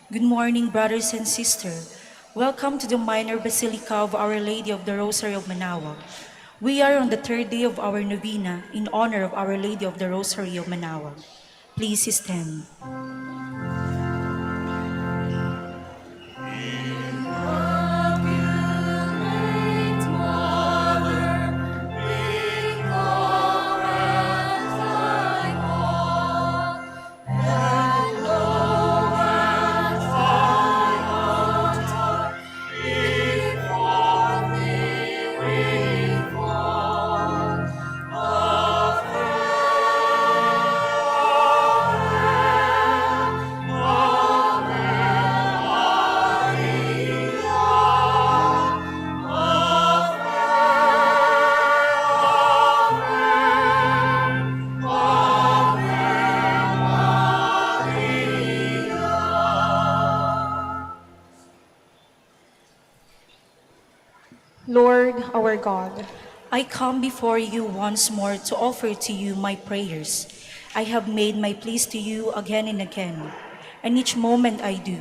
Good morning, brothers and sisters. Welcome to the Minor Basilica of Our Lady of the Rosary of Manaoag. We are on the third day of our novena in honor of Our Lady of the Rosary of Manaoag. Please stand. Lord our God, I come before you once more to offer to you my prayers. I have made my pleas to you again and again, and each moment I do,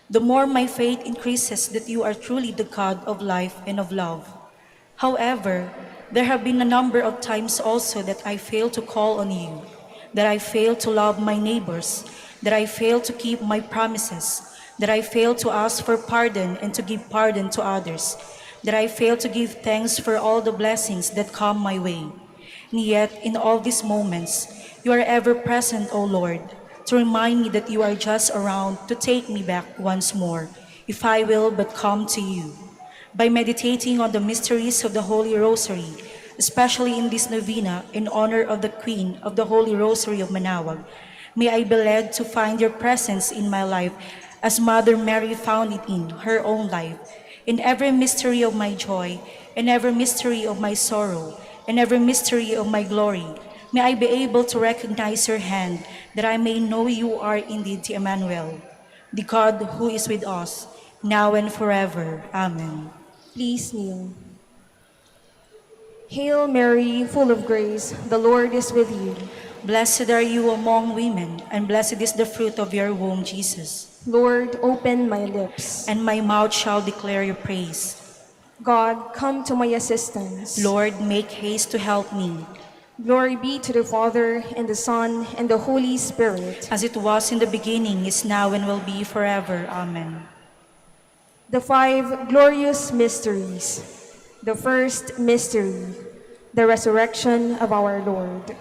the more my faith increases that you are truly the God of life and of love. However, there have been a number of times also that I failed to call on you, that I failed to love my neighbors, that I failed to keep my promises, that I failed to ask for pardon and to give pardon to others, that I failed to give thanks for all the blessings that come my way. And yet, in all these moments, you are ever present, O Lord, to remind me that you are just around to take me back once more, if I will but come to you. By meditating on the mysteries of the Holy Rosary, especially in this novena in honor of the Queen of the Holy Rosary of Manaoag, may I be led to find your presence in my life as Mother Mary found it in her own life, in every mystery of my joy, in every mystery of my sorrow, in every mystery of my glory. May I be able to recognize your hand, that I may know you are indeed the Emmanuel, the God who is with us, now and forever. Amen. please kneel. Hail Mary, full of grace, the Lord is with you. Blessed are you among women, and blessed is the fruit of your womb, Jesus. Lord, open my lips. And my mouth shall declare your praise. God, come to my assistance. Lord, make haste to help me. Glory be to the Father, and the Son, and the Holy Spirit. As it was in the beginning, is now, and will be forever. Amen. The five glorious mysteries. The first mystery, the resurrection of our Lord.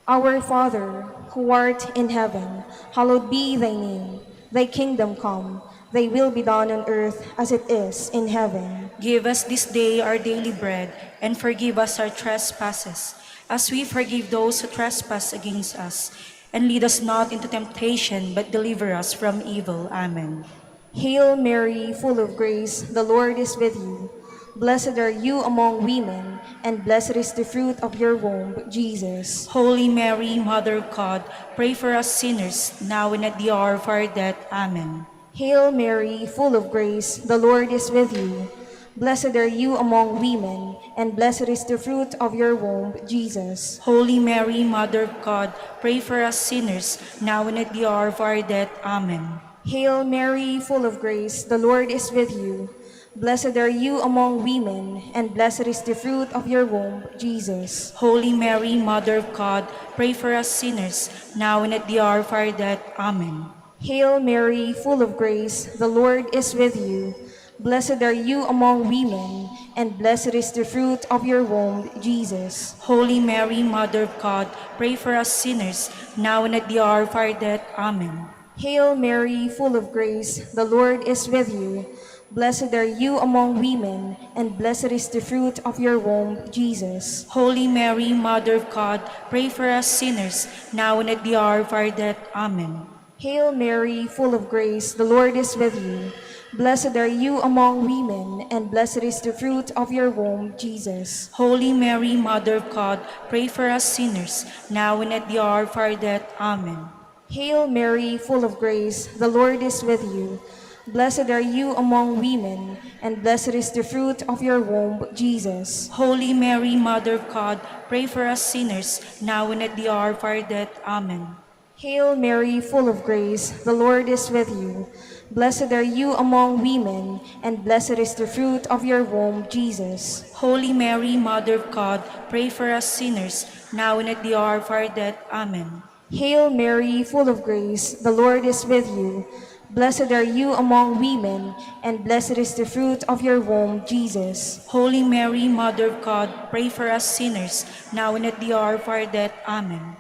Our Father, who art in heaven, hallowed be thy name. Thy kingdom come, thy will be done on earth as it is in heaven. Give us this day our daily bread, and forgive us our trespasses, as we forgive those who trespass against us. And lead us not into temptation, but deliver us from evil. Amen. Hail Mary, full of grace, the Lord is with you. Blessed are you among women, and blessed is the fruit of your womb, Jesus. Holy Mary, Mother of God, pray for us sinners, now and at the hour of our death. Amen. Hail Mary, full of grace, the Lord is with you. Blessed are you among women, and blessed is the fruit of your womb, Jesus. Holy Mary, Mother of God, pray for us sinners, now and at the hour of our death. Amen. Hail Mary, full of grace, the Lord is with you. Blessed are you among women, and blessed is the fruit of your womb, Jesus. Holy Mary, Mother of God, pray for us sinners, now and at the hour of our death. Amen. Hail Mary, full of grace, the Lord is with you. Blessed are you among women, and blessed is the fruit of your womb, Jesus. Holy Mary, Mother of God, pray for us sinners, now and at the hour of our death. Amen. Hail Mary, full of grace, the Lord is with you. Blessed are you among women, and blessed is the fruit of your womb, Jesus. Holy Mary, Mother of God, pray for us sinners, now and at the hour of our death. Amen. Hail Mary, full of grace, the Lord is with you. Blessed are you among women, and blessed is the fruit of your womb, Jesus. Holy Mary, Mother of God, pray for us sinners, now and at the hour of our death. Amen. Hail Mary, full of grace, the Lord is with you. Blessed are you among women, and blessed is the fruit of your womb, Jesus. Holy Mary, Mother of God, pray for us sinners, now and at the hour of our death. Amen. Hail Mary, full of grace, the Lord is with you. Blessed are you among women, and blessed is the fruit of your womb, Jesus. Holy Mary, Mother of God, pray for us sinners, now and at the hour of our death. Amen. Hail Mary, full of grace, the Lord is with you. Blessed are you among women, and blessed is the fruit of your womb, Jesus. Holy Mary, Mother of God, pray for us sinners, now and at the hour of our death. Amen.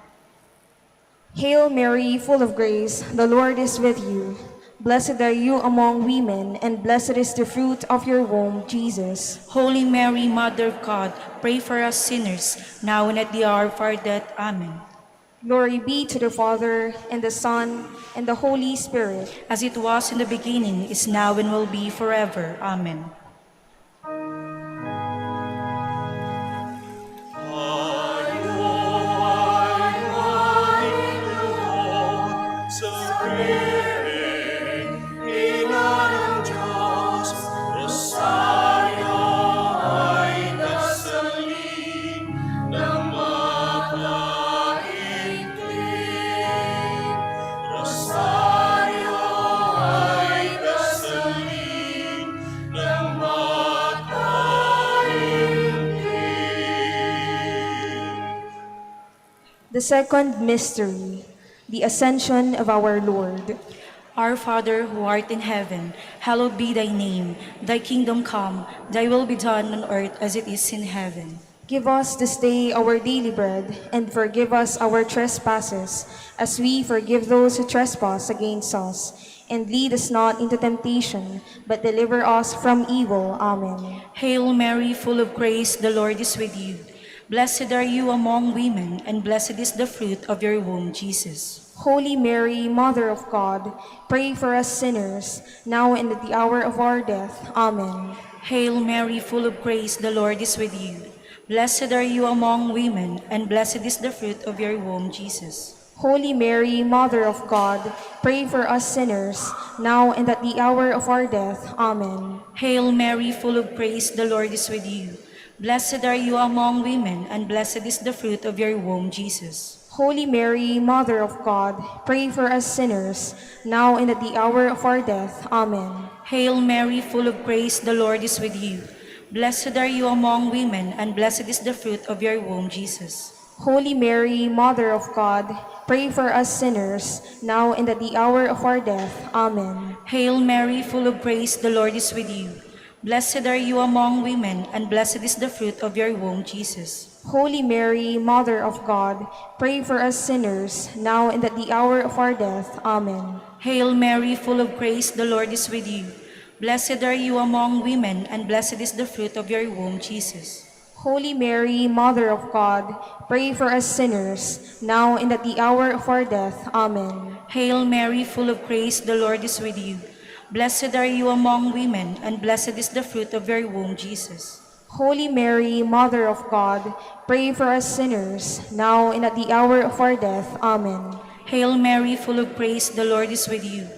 Hail Mary, full of grace, the Lord is with you. Blessed are you among women, and blessed is the fruit of your womb, Jesus. Holy Mary, Mother of God, pray for us sinners, now and at the hour of our death. Amen. Glory be to the Father, and the Son, and the Holy Spirit. As it was in the beginning, is now, and will be forever. Amen. The second mystery, the Ascension of our Lord. Our Father, who art in heaven, hallowed be thy name. Thy kingdom come, thy will be done on earth as it is in heaven. Give us this day our daily bread, and forgive us our trespasses, as we forgive those who trespass against us. And lead us not into temptation, but deliver us from evil. Amen. Hail Mary, full of grace, the Lord is with you. Blessed are you among women, and blessed is the fruit of your womb, Jesus. Holy Mary, Mother of God, pray for us sinners, now and at the hour of our death. Amen. Hail Mary, full of grace, the Lord is with you. Blessed are you among women, and blessed is the fruit of your womb, Jesus. Holy Mary, Mother of God, pray for us sinners, now and at the hour of our death. Amen. Hail Mary, full of grace, the Lord is with you. Blessed are you among women, and blessed is the fruit of your womb, Jesus. Holy Mary, Mother of God, pray for us sinners, now and at the hour of our death. Amen. Hail Mary, full of grace, the Lord is with you. Blessed are you among women, and blessed is the fruit of your womb, Jesus. Holy Mary, Mother of God, pray for us sinners, now and at the hour of our death. Amen. Hail Mary, full of grace, the Lord is with you. Blessed are you among women, and blessed is the fruit of your womb, Jesus. Holy Mary, Mother of God, pray for us sinners, now and at the hour of our death. Amen. Hail Mary, full of grace, the Lord is with you. Blessed are you among women, and blessed is the fruit of your womb, Jesus. Holy Mary, Mother of God, pray for us sinners, now and at the hour of our death. Amen. Hail Mary, full of grace, the Lord is with you. Blessed are you among women, and blessed is the fruit of your womb, Jesus. Holy Mary, Mother of God, pray for us sinners, now and at the hour of our death. Amen. Hail Mary, full of grace, the Lord is with you.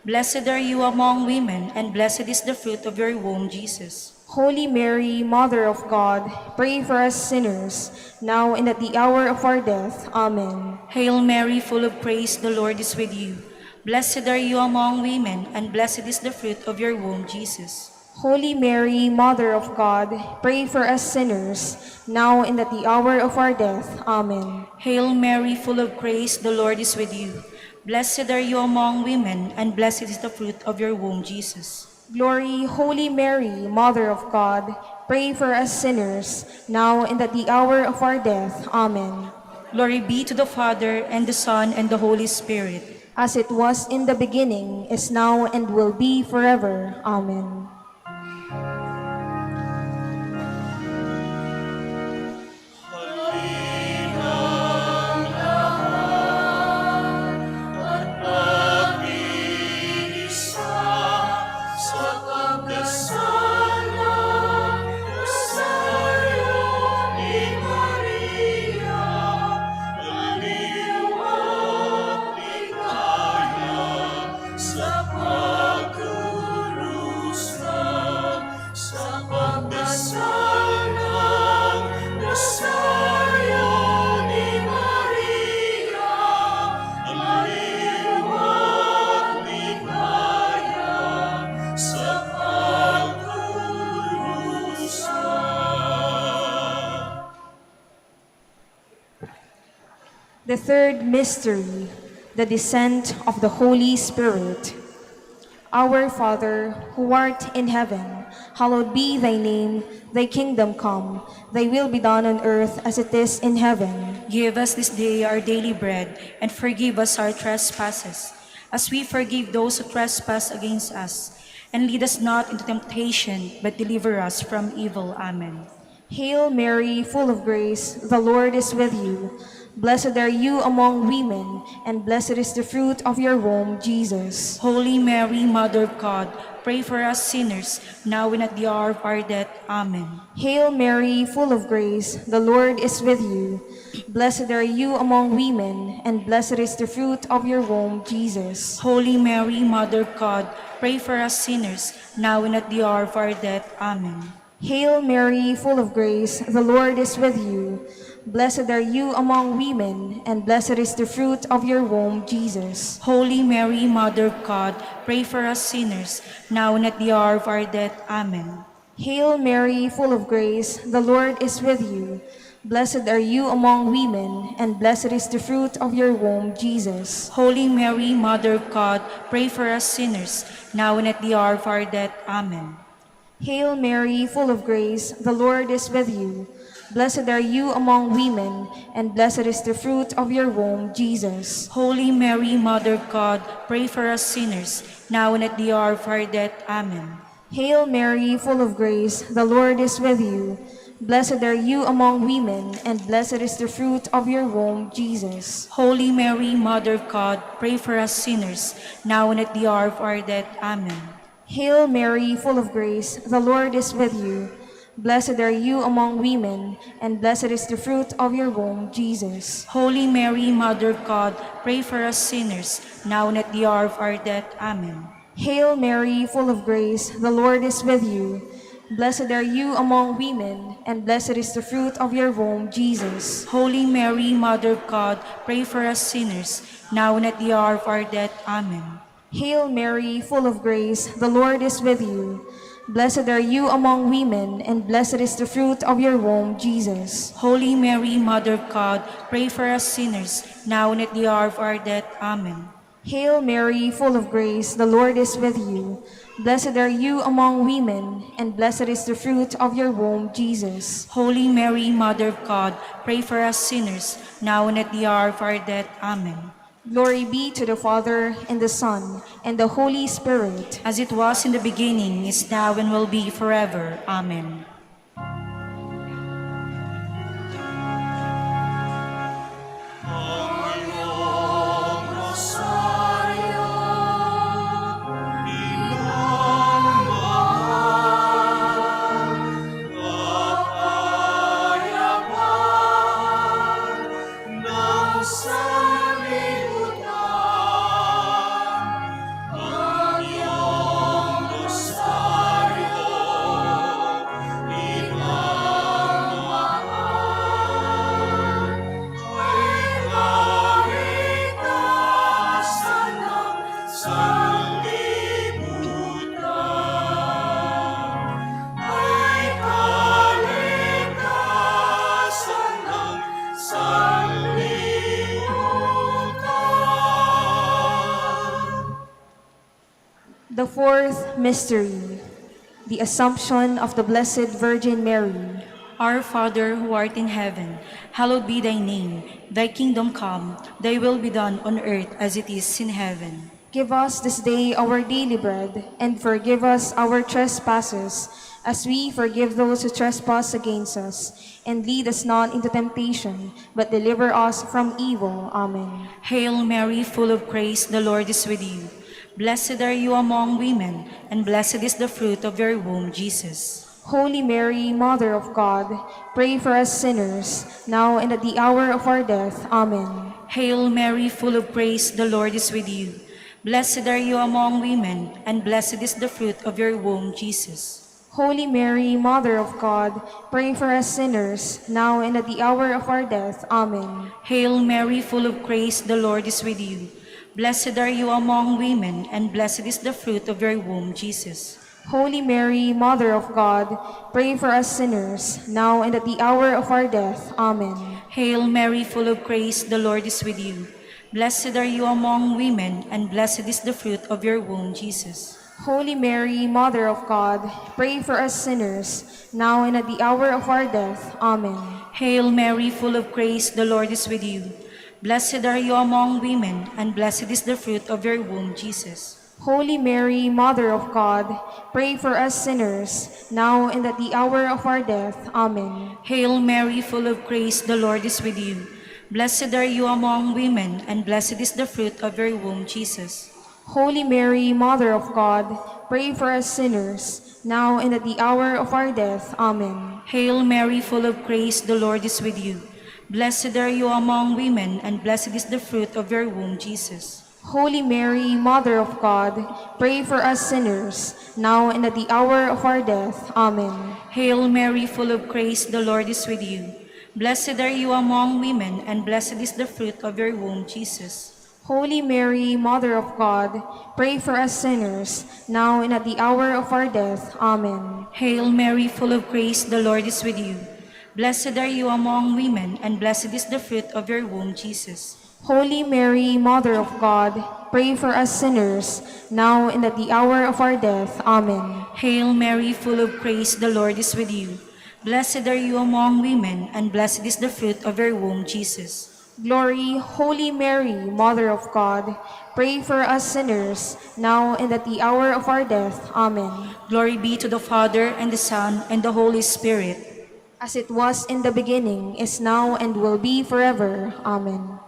Blessed are you among women, and blessed is the fruit of your womb, Jesus. Holy Mary, Mother of God, pray for us sinners, now and at the hour of our death. Amen. Hail Mary, full of grace, the Lord is with you. Blessed are you among women, and blessed is the fruit of your womb, Jesus. Holy Mary, Mother of God, pray for us sinners, now and at the hour of our death. Amen. Hail Mary, full of grace, the Lord is with you. Blessed are you among women, and blessed is the fruit of your womb, Jesus. Glory, Holy Mary, Mother of God, pray for us sinners, now and at the hour of our death. Amen. Glory be to the Father, and the Son, and the Holy Spirit. As it was in the beginning, is now, and will be forever. Amen. The third mystery, the descent of the Holy Spirit. Our Father, who art in heaven, hallowed be thy name. Thy kingdom come, thy will be done on earth as it is in heaven. Give us this day our daily bread, and forgive us our trespasses, as we forgive those who trespass against us. And lead us not into temptation, but deliver us from evil. Amen. Hail Mary, full of grace, the Lord is with you. Blessed are you among women, and blessed is the fruit of your womb, Jesus. Holy Mary, Mother of God, pray for us sinners, now and at the hour of our death. Amen. Hail Mary, full of grace, the Lord is with you. Blessed are you among women, and blessed is the fruit of your womb, Jesus. Holy Mary, Mother of God, pray for us sinners, now and at the hour of our death. Amen. Hail Mary, full of grace, the Lord is with you. Blessed are you among women, and blessed is the fruit of your womb, Jesus. Holy Mary, Mother of God, pray for us sinners, now and at the hour of our death. Amen. Hail Mary, full of grace, the Lord is with you. Blessed are you among women, and blessed is the fruit of your womb, Jesus. Holy Mary, Mother of God, pray for us sinners, now and at the hour of our death. Amen. Hail Mary, full of grace, the Lord is with you. Blessed are you among women, and blessed is the fruit of your womb, Jesus. Holy Mary, Mother of God, pray for us sinners, now and at the hour of our death. Amen. Hail Mary, full of grace, the Lord is with you. Blessed are you among women, and blessed is the fruit of your womb, Jesus. Holy Mary, Mother of God, pray for us sinners, now and at the hour of our death. Amen. Hail Mary, full of grace, the Lord is with you. Blessed are you among women, and blessed is the fruit of your womb, Jesus. Holy Mary, Mother of God, pray for us sinners, now and at the hour of our death. Amen. Hail Mary, full of grace, the Lord is with you. Blessed are you among women, and blessed is the fruit of your womb, Jesus. Holy Mary, Mother of God, pray for us sinners, now and at the hour of our death. Amen. Hail Mary, full of grace, the Lord is with you. Blessed are you among women, and blessed is the fruit of your womb, Jesus. Holy Mary, Mother of God, pray for us sinners, now and at the hour of our death. Amen. Hail Mary, full of grace, the Lord is with you. Blessed are you among women, and blessed is the fruit of your womb, Jesus. Holy Mary, Mother of God, pray for us sinners, now and at the hour of our death. Amen. Glory be to the Father, and the Son, and the Holy Spirit. As it was in the beginning, is now, and will be forever. Amen. The fourth mystery, the Assumption of the Blessed Virgin Mary. Our Father, who art in heaven, hallowed be thy name. Thy kingdom come, thy will be done on earth as it is in heaven. Give us this day our daily bread, and forgive us our trespasses, as we forgive those who trespass against us. And lead us not into temptation, but deliver us from evil. Amen. Hail Mary, full of grace, the Lord is with you. Blessed are you among women, and blessed is the fruit of your womb, Jesus. Holy Mary, Mother of God, pray for us sinners, now and at the hour of our death. Amen. Hail Mary, full of grace, the Lord is with you. Blessed are you among women, and blessed is the fruit of your womb, Jesus. Holy Mary, Mother of God, pray for us sinners, now and at the hour of our death. Amen. Hail Mary, full of grace, the Lord is with you. Blessed are you among women, and blessed is the fruit of your womb, Jesus. Holy Mary, Mother of God, pray for us sinners, now and at the hour of our death. Amen. Hail Mary, full of grace, the Lord is with you. Blessed are you among women, and blessed is the fruit of your womb, Jesus. Holy Mary, Mother of God, pray for us sinners, now and at the hour of our death. Amen. Hail Mary, full of grace, the Lord is with you. Blessed are you among women, and blessed is the fruit of your womb, Jesus. Holy Mary, Mother of God, pray for us sinners, now and at the hour of our death. Amen. Hail Mary, full of grace, the Lord is with you. Blessed are you among women, and blessed is the fruit of your womb, Jesus. Holy Mary, Mother of God, pray for us sinners, now and at the hour of our death. Amen. Hail Mary, full of grace, the Lord is with you. Blessed are you among women, and blessed is the fruit of your womb, Jesus. Holy Mary, Mother of God, pray for us sinners, now and at the hour of our death. Amen. Hail Mary, full of grace, the Lord is with you. Blessed are you among women, and blessed is the fruit of your womb, Jesus. Holy Mary, Mother of God, pray for us sinners, now and at the hour of our death. Amen. Hail Mary, full of grace, the Lord is with you. Blessed are you among women, and blessed is the fruit of your womb, Jesus. Holy Mary, Mother of God, pray for us sinners, now and at the hour of our death. Amen. Hail Mary, full of grace, the Lord is with you. Blessed are you among women, and blessed is the fruit of your womb, Jesus. Glory, Holy Mary, Mother of God, pray for us sinners, now and at the hour of our death. Amen. Glory be to the Father, and the Son, and the Holy Spirit. As it was in the beginning, is now, and will be forever. Amen.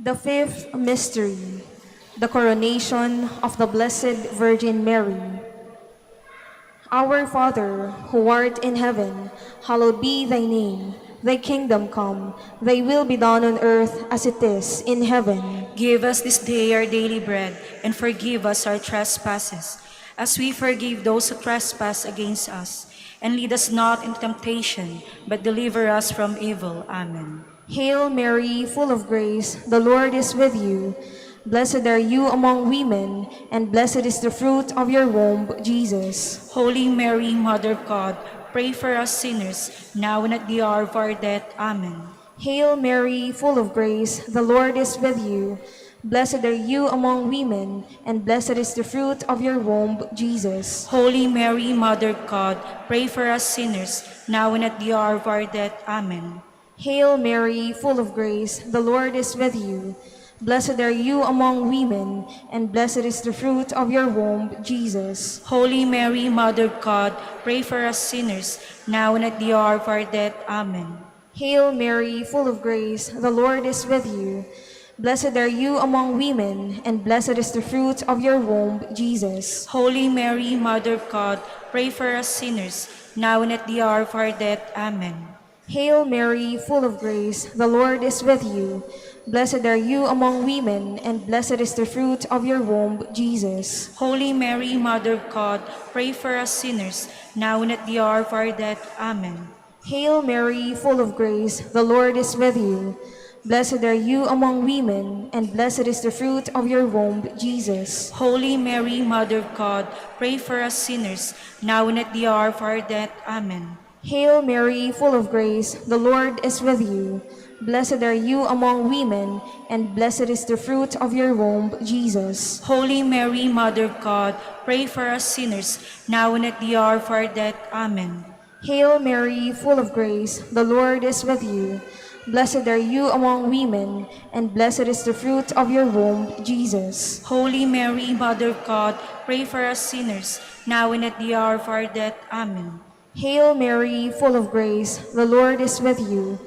The fifth mystery, the coronation of the Blessed Virgin Mary. Our Father, who art in heaven, hallowed be thy name. Thy kingdom come, thy will be done on earth as it is in heaven. Give us this day our daily bread, and forgive us our trespasses, as we forgive those who trespass against us. And lead us not into temptation, but deliver us from evil. Amen. Hail Mary, full of grace, the Lord is with you. Blessed are you among women, and blessed is the fruit of your womb, Jesus. Holy Mary, Mother of God, pray for us sinners, now and at the hour of our death. Amen. Hail Mary, full of grace, the Lord is with you. Blessed are you among women, and blessed is the fruit of your womb, Jesus. Holy Mary, Mother of God, pray for us sinners, now and at the hour of our death. Amen. Hail Mary, full of grace, the Lord is with you. Blessed are you among women, and blessed is the fruit of your womb, Jesus. Holy Mary, Mother of God, pray for us sinners, now and at the hour of our death. Amen. Hail Mary, full of grace, the Lord is with you. Blessed are you among women, and blessed is the fruit of your womb, Jesus. Holy Mary, Mother of God, pray for us sinners, now and at the hour of our death. Amen. Hail Mary, full of grace, the Lord is with you. Blessed are you among women, and blessed is the fruit of your womb, Jesus. Holy Mary, Mother of God, pray for us sinners, now and at the hour of our death. Amen. Hail Mary, full of grace, the Lord is with you. Blessed are you among women, and blessed is the fruit of your womb, Jesus. Holy Mary, Mother of God, pray for us sinners, now and at the hour of our death. Amen. Hail Mary, full of grace, the Lord is with you. Blessed are you among women, and blessed is the fruit of your womb, Jesus. Holy Mary, Mother of God, pray for us sinners, now and at the hour of our death. Amen. Hail Mary, full of grace, the Lord is with you. Blessed are you among women, and blessed is the fruit of your womb, Jesus. Holy Mary, Mother of God, pray for us sinners, now and at the hour of our death. Amen. Hail Mary, full of grace, the Lord is with you.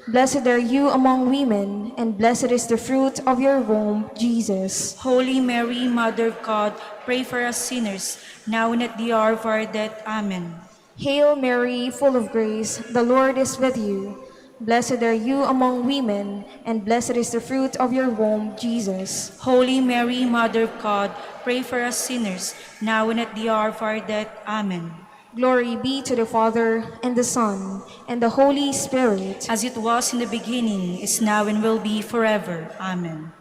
Blessed are you among women, and blessed is the fruit of your womb, Jesus. Holy Mary, Mother of God, pray for us sinners, now and at the hour of our death. Amen. Hail Mary, full of grace, the Lord is with you. Blessed are you among women, and blessed is the fruit of your womb, Jesus. Holy Mary, Mother of God, pray for us sinners, now and at the hour of our death. Amen. Glory be to the Father, and the Son, and the Holy Spirit. As it was in the beginning, is now, and will be forever. Amen.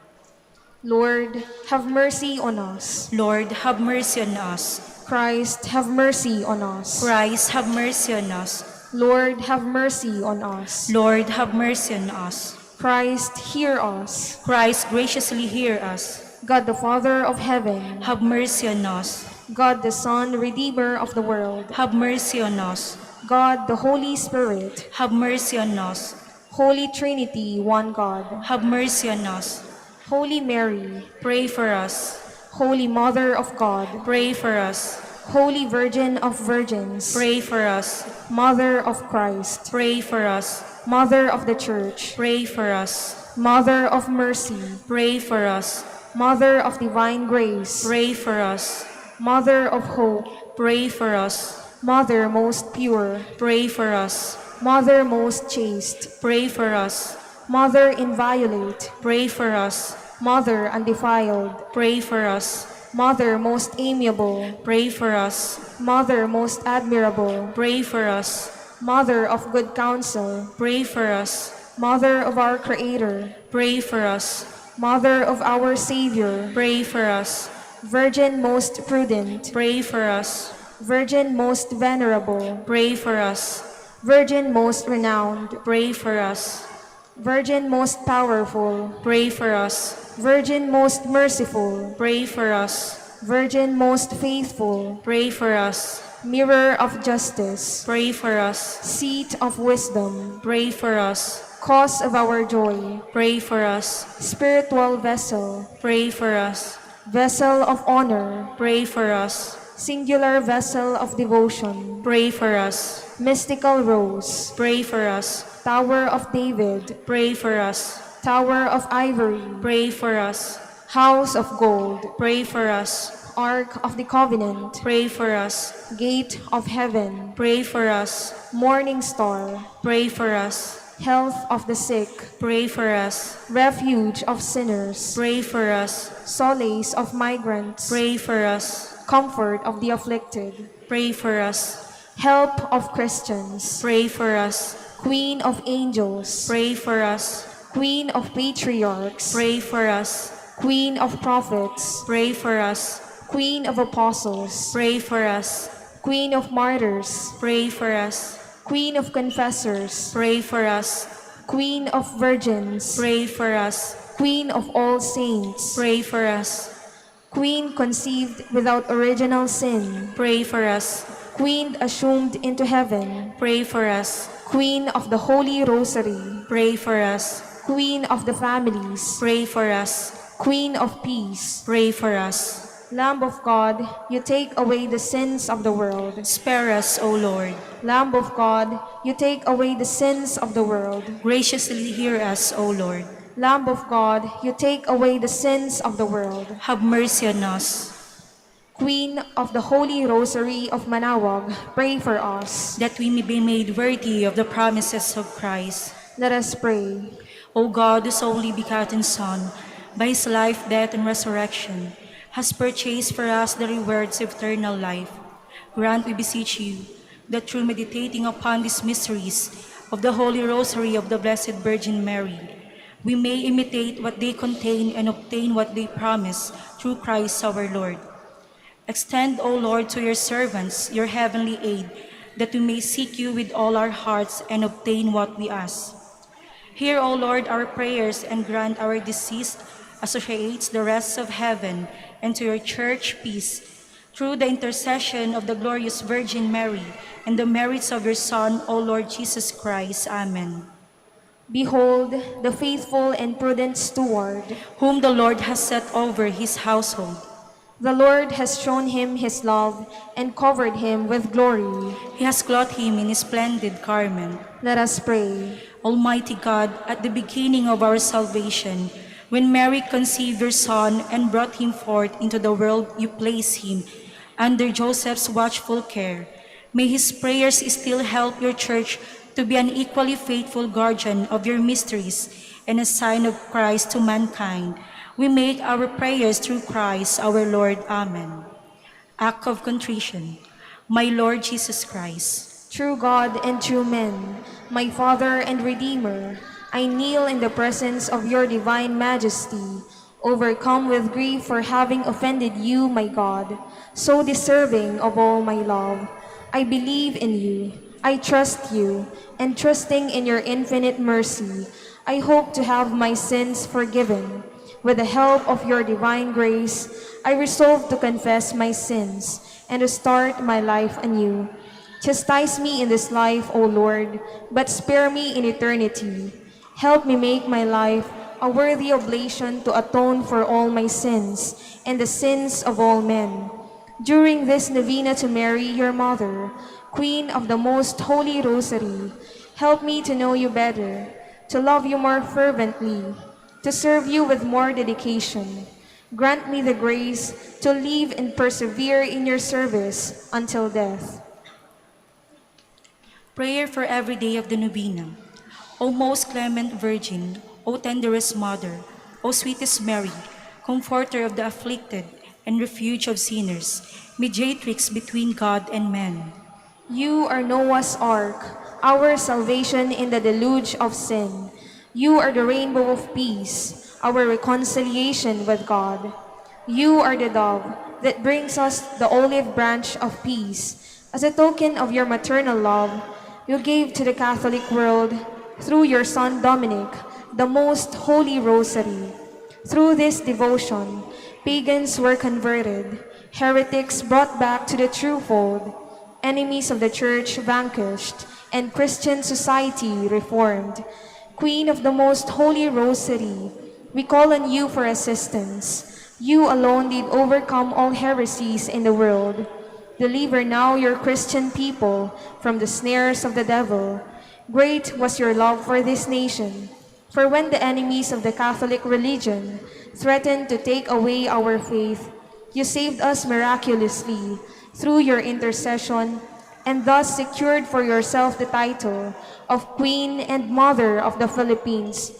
Lord, have mercy on us. Lord, have mercy on us. Christ, have mercy on us. Christ, have mercy on us. Lord, have mercy on us. Lord, have mercy on us. Christ, hear us. Christ, graciously hear us. God the Father of heaven, Have mercy on us. God the Son, Redeemer of the world, Have mercy on us. God the Holy Spirit, Have mercy on us. Holy Trinity, one God, Have mercy on us. Holy Mary, Pray for us. Holy Mother of God, Pray for us. Holy Virgin of Virgins, Pray for us. Mother of Christ, Pray for us. Mother of the Church, Pray for us. Mother of Mercy, Pray for us. Mother of Divine Grace, Pray for us. Mother of Hope, Pray for us. Mother most pure, Pray for us. Mother most chaste, Pray for us. Mother inviolate, Pray for us. Mother undefiled, Pray for us. Mother most amiable, Pray for us. Mother most admirable, Pray for us. Mother of good counsel, Pray for us. Mother of our Creator, Pray for us. Mother of our Savior, Pray for us. Virgin most prudent, Pray for us. Virgin most venerable, Pray for us. Virgin most renowned, Pray for us. Virgin most powerful, Pray for us. Virgin most merciful, Pray for us. Virgin most faithful, Pray for us. Mirror of justice, Pray for us. Seat of wisdom, Pray for us. Cause of our joy, Pray for us. Spiritual vessel, Pray for us. Vessel of honor, Pray for us. Singular vessel of devotion, Pray for us. Mystical rose, Pray for us. Tower of David, Pray for us. Tower of ivory, Pray for us. House of gold, Pray for us. Ark of the covenant, Pray for us. Gate of heaven, Pray for us. Morning star, Pray for us. Health of the sick, Pray for us. Refuge of sinners, Pray for us. Solace of migrants, Pray for us. Comfort of the afflicted, Pray for us. Help of Christians, Pray for us. Queen of angels, Pray for us. Queen of patriarchs, Pray for us. Queen of prophets, Pray for us. Queen of apostles, Pray for us. Queen of martyrs, Pray for us. Queen of confessors, Pray for us. Queen of virgins, Pray for us. Queen of all saints, Pray for us. Queen conceived without original sin, Pray for us. Queen assumed into heaven, Pray for us. Queen of the Holy Rosary, Pray for us. Queen of the families, Pray for us. Queen of peace, Pray for us. Lamb of God, you take away the sins of the world. Spare us, O Lord. Lamb of God, you take away the sins of the world. Graciously hear us, O Lord. Lamb of God, you take away the sins of the world. Have mercy on us, Queen of the Holy Rosary of Manaoag, pray for us. that we may be made worthy of the promises of Christ. Let us pray. O God, whose only begotten Son, by his life, death, and resurrection, has purchased for us the rewards of eternal life, grant, we beseech you, that through meditating upon these mysteries of the Holy Rosary of the Blessed Virgin Mary, we may imitate what they contain and obtain what they promise through Christ our Lord. Extend, O Lord, to your servants your heavenly aid, that we may seek you with all our hearts and obtain what we ask. Hear, O Lord, our prayers, and grant our deceased associates the rest of heaven, and to your church peace, through the intercession of the glorious Virgin Mary and the merits of your Son, O Lord Jesus Christ. Amen. Behold, the faithful and prudent steward. Whom the Lord has set over his household. The Lord has shown him his love and covered him with glory. He has clothed him in his splendid garment. Let us pray. Almighty God, at the beginning of our salvation, when Mary conceived your Son and brought him forth into the world, you placed him under Joseph's watchful care. May his prayers still help your church to be an equally faithful guardian of your mysteries and a sign of Christ to mankind. We make our prayers through Christ our Lord. Amen. Act of Contrition. My Lord Jesus Christ, True God and true man, my Father and Redeemer, I kneel in the presence of your divine majesty, overcome with grief for having offended you, my God, so deserving of all my love. I believe in you, I trust you, and trusting in your infinite mercy, I hope to have my sins forgiven. With the help of your divine grace, I resolve to confess my sins and to start my life anew. Chastise me in this life, O Lord, but spare me in eternity. Help me make my life a worthy oblation to atone for all my sins and the sins of all men. During this novena to Mary, your mother, Queen of the Most Holy Rosary, help me to know you better, to love you more fervently, to serve you with more dedication. Grant me the grace to live and persevere in your service until death. prayer for every day of the Novena. O most clement Virgin, O tenderest Mother, O sweetest Mary, Comforter of the afflicted and refuge of sinners, mediatrix between God and man. You are Noah's ark, our salvation in the deluge of sin. You are the rainbow of peace, our reconciliation with God. You are the dove that brings us the olive branch of peace. As a token of your maternal love, you gave to the Catholic world, through your Son Dominic, the most holy Rosary. Through this devotion, pagans were converted, heretics brought back to the true fold, enemies of the Church vanquished, and Christian society reformed. Queen of the Most Holy Rosary, we call on you for assistance. You alone did overcome all heresies in the world. Deliver now your Christian people from the snares of the devil. Great was your love for this nation. For when the enemies of the Catholic religion threatened to take away our faith, you saved us miraculously through your intercession, and thus secured for yourself the title of Queen and Mother of the Philippines.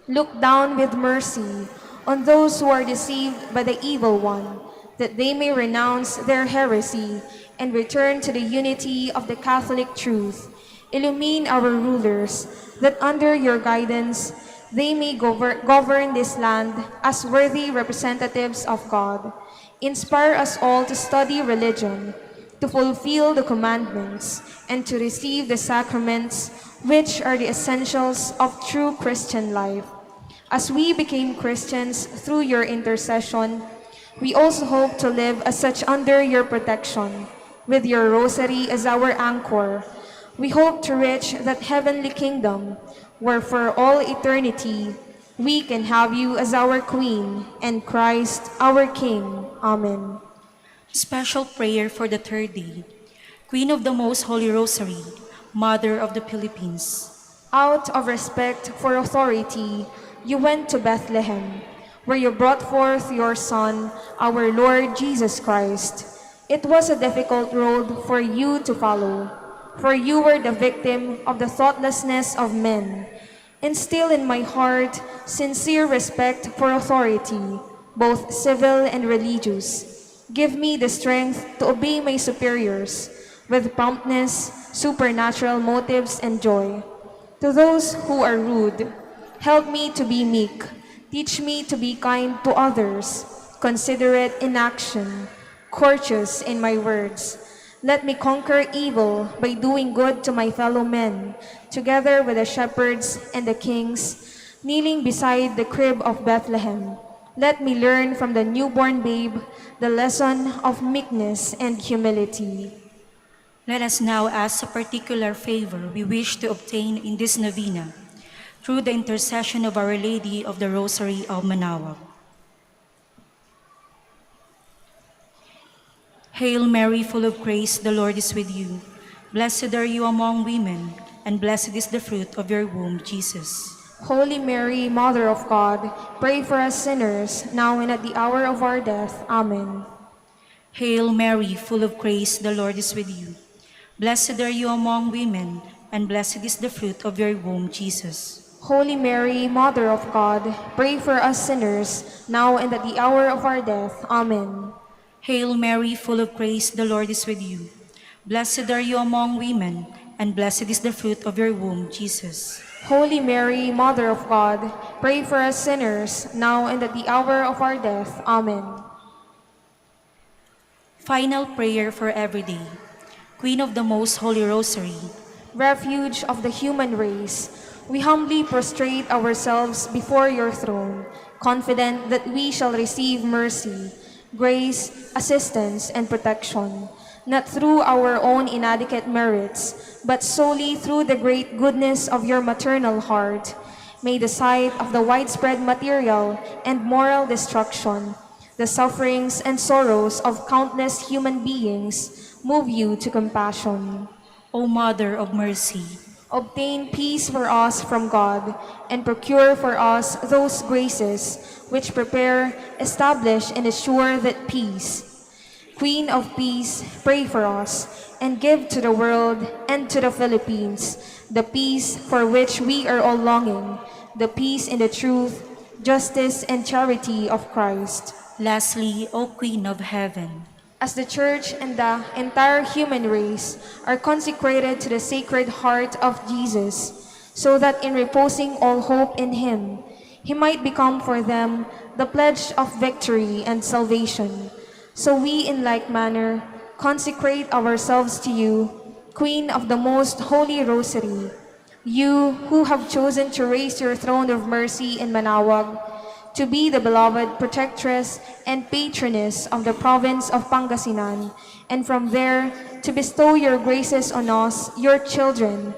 Look down with mercy on those who are deceived by the evil one, that they may renounce their heresy and return to the unity of the Catholic truth. Illumine our rulers, that under your guidance they may govern this land as worthy representatives of God. Inspire us all to study religion, to fulfill the commandments, and to receive the sacraments, which are the essentials of true Christian life. As we became Christians through your intercession, we also hope to live as such under your protection, with your rosary as our anchor. We hope to reach that heavenly kingdom, where for all eternity we can have you as our Queen and Christ our King. Amen. Special prayer for the third day. Queen of the Most Holy Rosary, Mother of the Philippines. Out of respect for authority, you went to Bethlehem, where you brought forth your Son, our Lord Jesus Christ. It was a difficult road for you to follow, for you were the victim of the thoughtlessness of men. Instill in my heart sincere respect for authority, both civil and religious. Give me the strength to obey my superiors with promptness, supernatural motives, and joy. To those who are rude, help me to be meek. Teach me to be kind to others, considerate in action, courteous in my words. Let me conquer evil by doing good to my fellow men, together with the shepherds and the kings, kneeling beside the crib of Bethlehem. Let me learn from the newborn babe the lesson of meekness and humility. Let us now ask a particular favor we wish to obtain in this novena, through the intercession of Our Lady of the Rosary of Manaoag. Hail Mary, full of grace, the Lord is with you. Blessed are you among women, and blessed is the fruit of your womb, Jesus. Holy Mary, Mother of God, pray for us sinners, now and at the hour of our death. Amen. Hail Mary, full of grace, the Lord is with you. Blessed are you among women, and blessed is the fruit of your womb, Jesus. Holy Mary, Mother of God, pray for us sinners, now and at the hour of our death. Amen. Hail Mary, full of grace, the Lord is with you. Blessed are you among women, and blessed is the fruit of your womb, Jesus. Holy Mary, Mother of God, pray for us sinners, now and at the hour of our death. Amen. Final prayer for every day. Queen of the Most Holy Rosary, Refuge of the human race, we humbly prostrate ourselves before your throne, confident that we shall receive mercy, grace, assistance, and protection, not through our own inadequate merits, but solely through the great goodness of your maternal heart. May the sight of the widespread material and moral destruction, the sufferings and sorrows of countless human beings move you to compassion. O Mother of Mercy, Obtain peace for us from God, and procure for us those graces which prepare, establish, and assure that peace. Queen of Peace, pray for us, and give to the world and to the Philippines the peace for which we are all longing, the peace in the truth, justice, and charity of Christ. lastly, O Queen of Heaven, As the Church and the entire human race are consecrated to the Sacred Heart of Jesus, so that in reposing all hope in Him, He might become for them the pledge of victory and salvation. So we, in like manner, consecrate ourselves to you, Queen of the Most Holy Rosary, you who have chosen to raise your throne of mercy in Manaoag, to be the beloved protectress and patroness of the province of Pangasinan, and from there to bestow your graces on us, your children,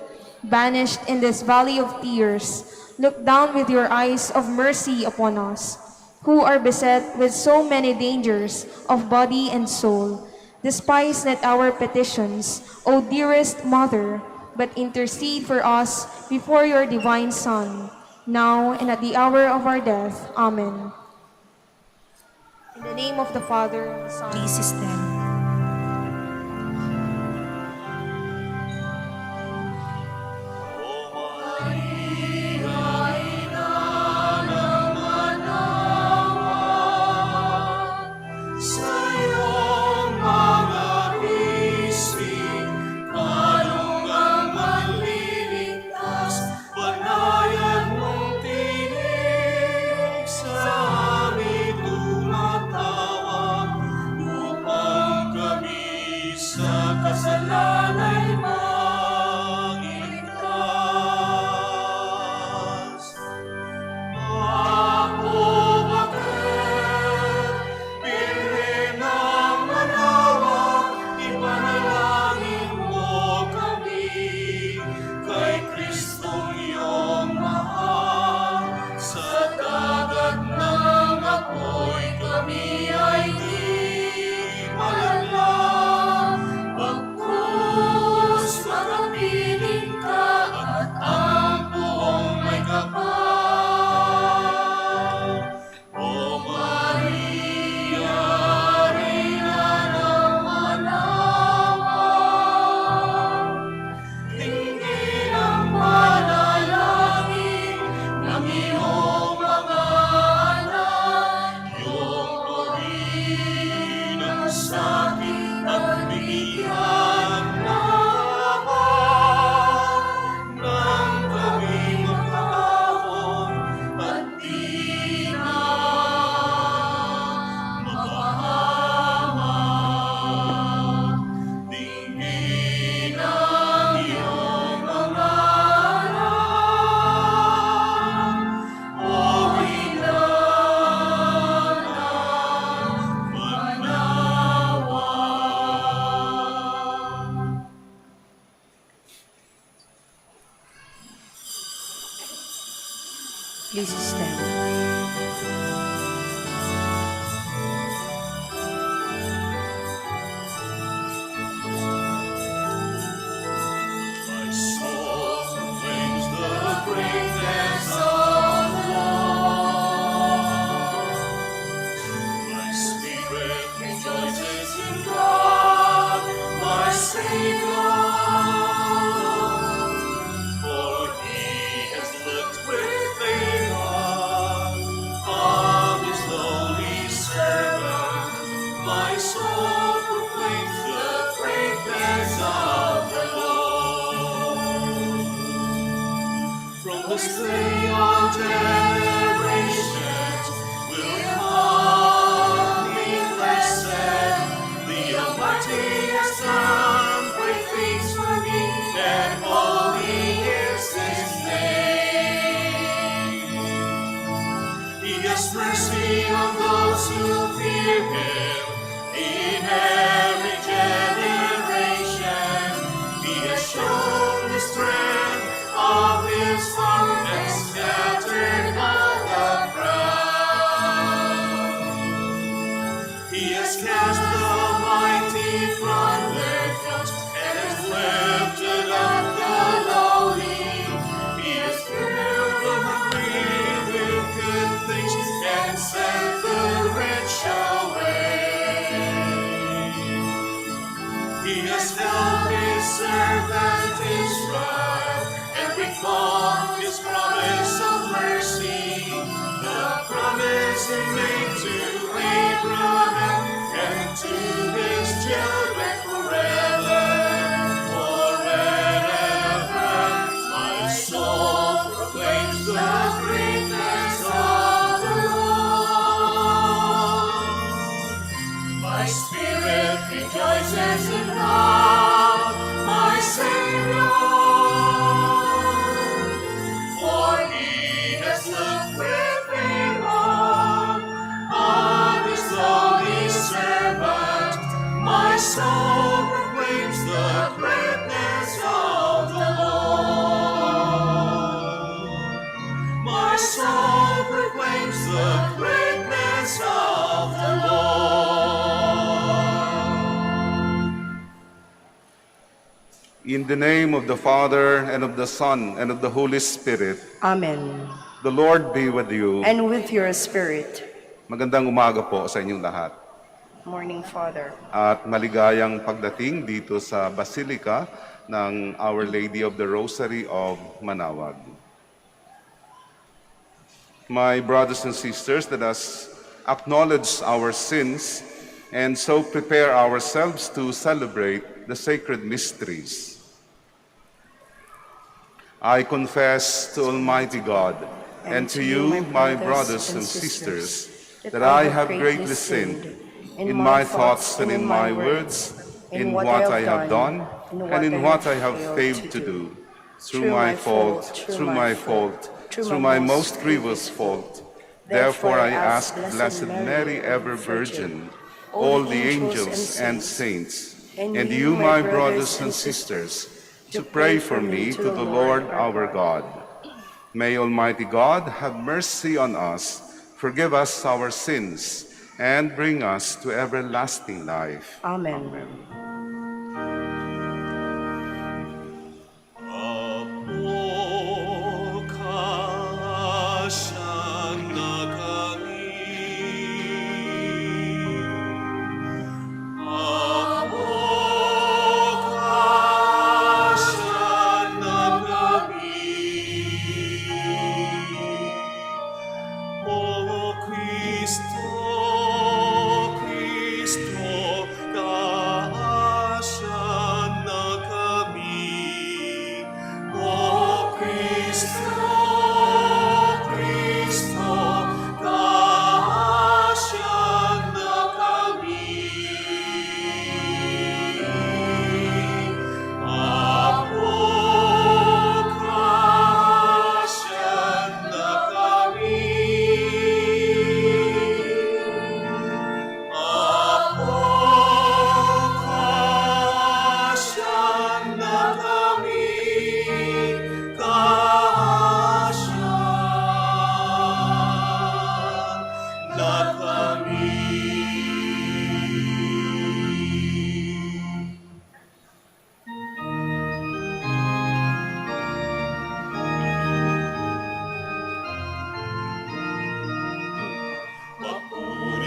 banished in this valley of tears. Look down with your eyes of mercy upon us, who are beset with so many dangers of body and soul. Despise not our petitions, O dearest Mother, but intercede for us before your divine Son, now and at the hour of our death. Amen. In the name of the Father, and the Son, please stand. Please stand. My soul display all generations will call me blessed. The Almighty has done great things for me, and holy is His name. He has mercy on those who fear Him in every generation. He has shown the strength of His arm and scattered all the proud. He has cast the mighty from their thrones and has lifted up the lowly. He has filled the hungry with good things and sent the rich away. He has helped His servant Israel and recalled His promise of mercy, the promise He made to Abraham and to his children forever. Forever, my soul proclaims the greatness of the Lord. My spirit rejoices in God, my Savior, for He has looked with favor on His lowly servant. My soul proclaims the greatness of the Lord. My soul proclaims the greatness of the Lord. In the name of the Father, and of the Son, and of the Holy Spirit, Amen. the Lord be with you. And with your spirit. Magandang umaga po sa inyong lahat. Morning, Father. At maligayang pagdating dito sa Basilica ng Our Lady of the Rosary of Manaoag. My brothers and sisters, let us acknowledge our sins and so prepare ourselves to celebrate the sacred mysteries. I confess to Almighty God and to you, my brothers and sisters, that I have greatly sinned in my thoughts and in my words, in what I have done and in what I have failed to do, through my fault, through my most grievous fault. Therefore I ask Blessed Mary, ever Virgin, all the angels and saints, and you, my brothers and sisters, to pray for me to the Lord our God. May Almighty God have mercy on us, forgive us our sins, and bring us to everlasting life. Amen.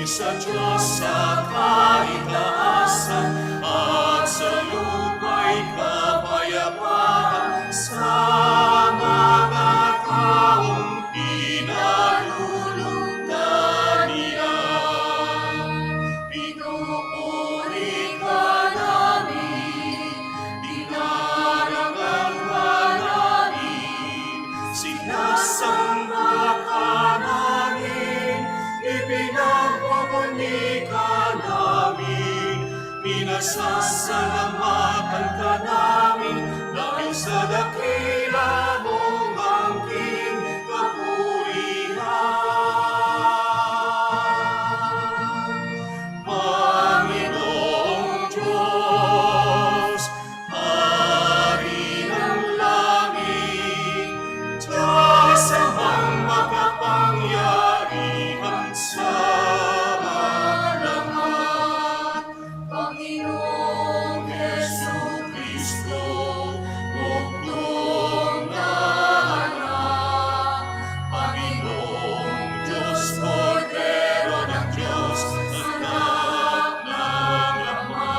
Sa Diyos sa kaitaasan at sa lupa'y kapayapaan sa mga taong pinalulugdan niya. Pinupuri ka namin, dinarangal ka namin, Pasasalamatan ka namin dahil sa dakila mong angking kapurihan. Panginoong Diyos, Hari ng langit, Diyos amang makapangyarihan sa lahat. Panginoong Jesucristo, bugtong na anak. Panginoong Diyos, Kordero ng Diyos, anak ng Ama.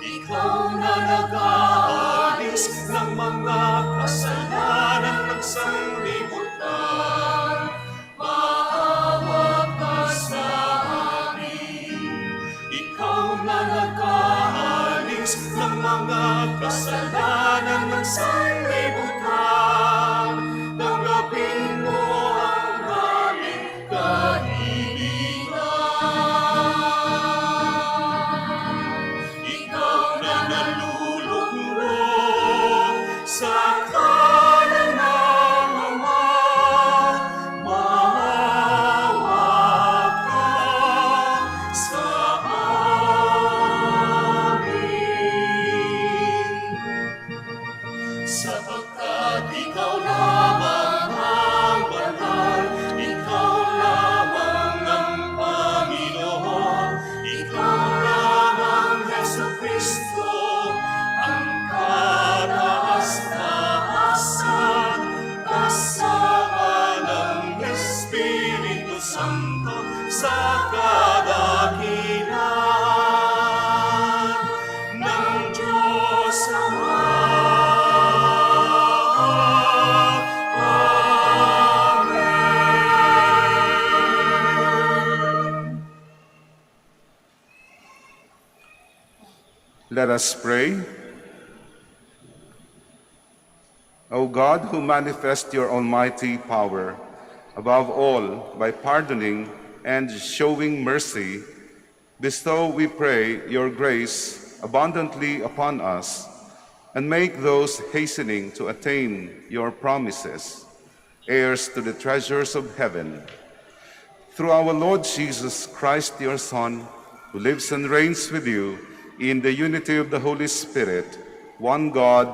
Ikaw na nag-aalis ng mga kasalanan ng sanlibutan. Maawa ka sa amin. Ikaw na nag-aalis ng mga kasalanan ng sanlibutan. Tanggapin mo ang aming kahilingan. Ikaw na nalulugmok sa kanan ng Ama. Maawa ka sa amin. Sapagkat ikaw lamang ang banal, ikaw lamang ang Panginoon, ikaw lamang Jesucristo, ang kataas-taasan, kasama ng Espiritu Santo sa kadakilan ng Diyos Ama. Let us pray. O God, who manifest your almighty power, above all by pardoning and showing mercy, bestow, we pray, your grace abundantly upon us, and make those hastening to attain your promises heirs to the treasures of heaven. Through our Lord Jesus Christ, your Son, who lives and reigns with you in the unity of the Holy Spirit, one God,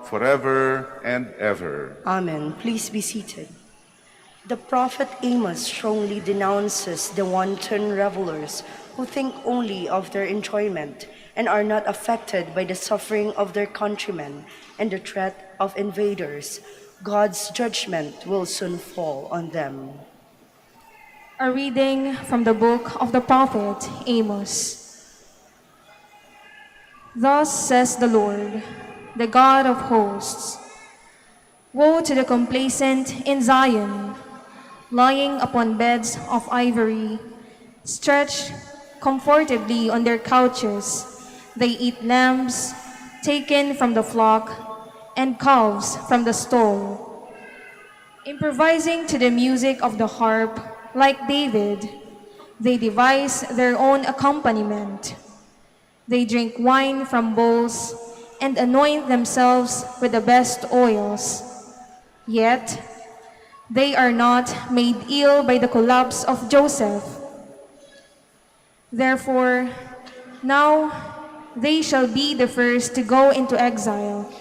forever and ever. Amen. Please be seated. The prophet Amos strongly denounces the wanton revelers who think only of their enjoyment and are not affected by the suffering of their countrymen and the threat of invaders. God's judgment will soon fall on them. A reading from the book of the prophet Amos. Thus says the Lord, the God of hosts, woe to the complacent in Zion, lying upon beds of ivory, stretched comfortably on their couches. They eat lambs taken from the flock and calves from the stall. Improvising to the music of the harp, like David, they devise their own accompaniment. They drink wine from bowls and anoint themselves with the best oils. Yet they are not made ill by the collapse of Joseph. Therefore, now they shall be the first to go into exile,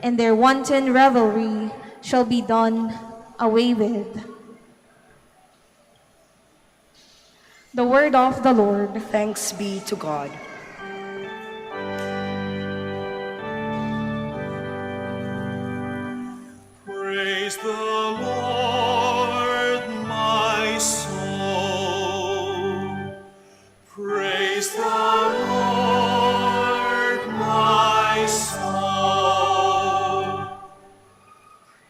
and their wanton revelry shall be done away with. The word of the Lord. Thanks be to God. Praise the Lord, my soul. Praise the Lord, my soul.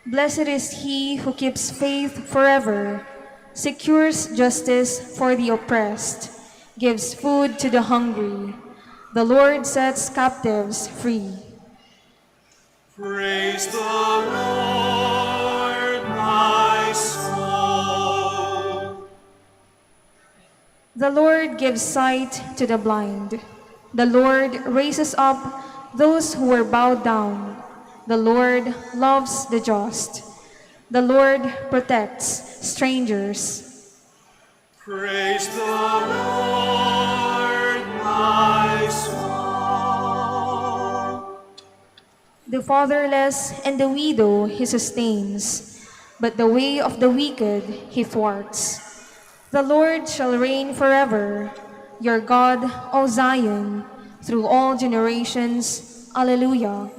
Blessed is he who keeps faith forever, secures justice for the oppressed, gives food to the hungry. The Lord sets captives free. Praise the Lord, my soul. The Lord gives sight to the blind. The Lord raises up those who are bowed down. The Lord loves the just. The Lord protects strangers. Praise the Lord, my soul. The fatherless and the widow he sustains, but the way of the wicked he thwarts. The Lord shall reign forever, your God, O Zion, through all generations. Alleluia.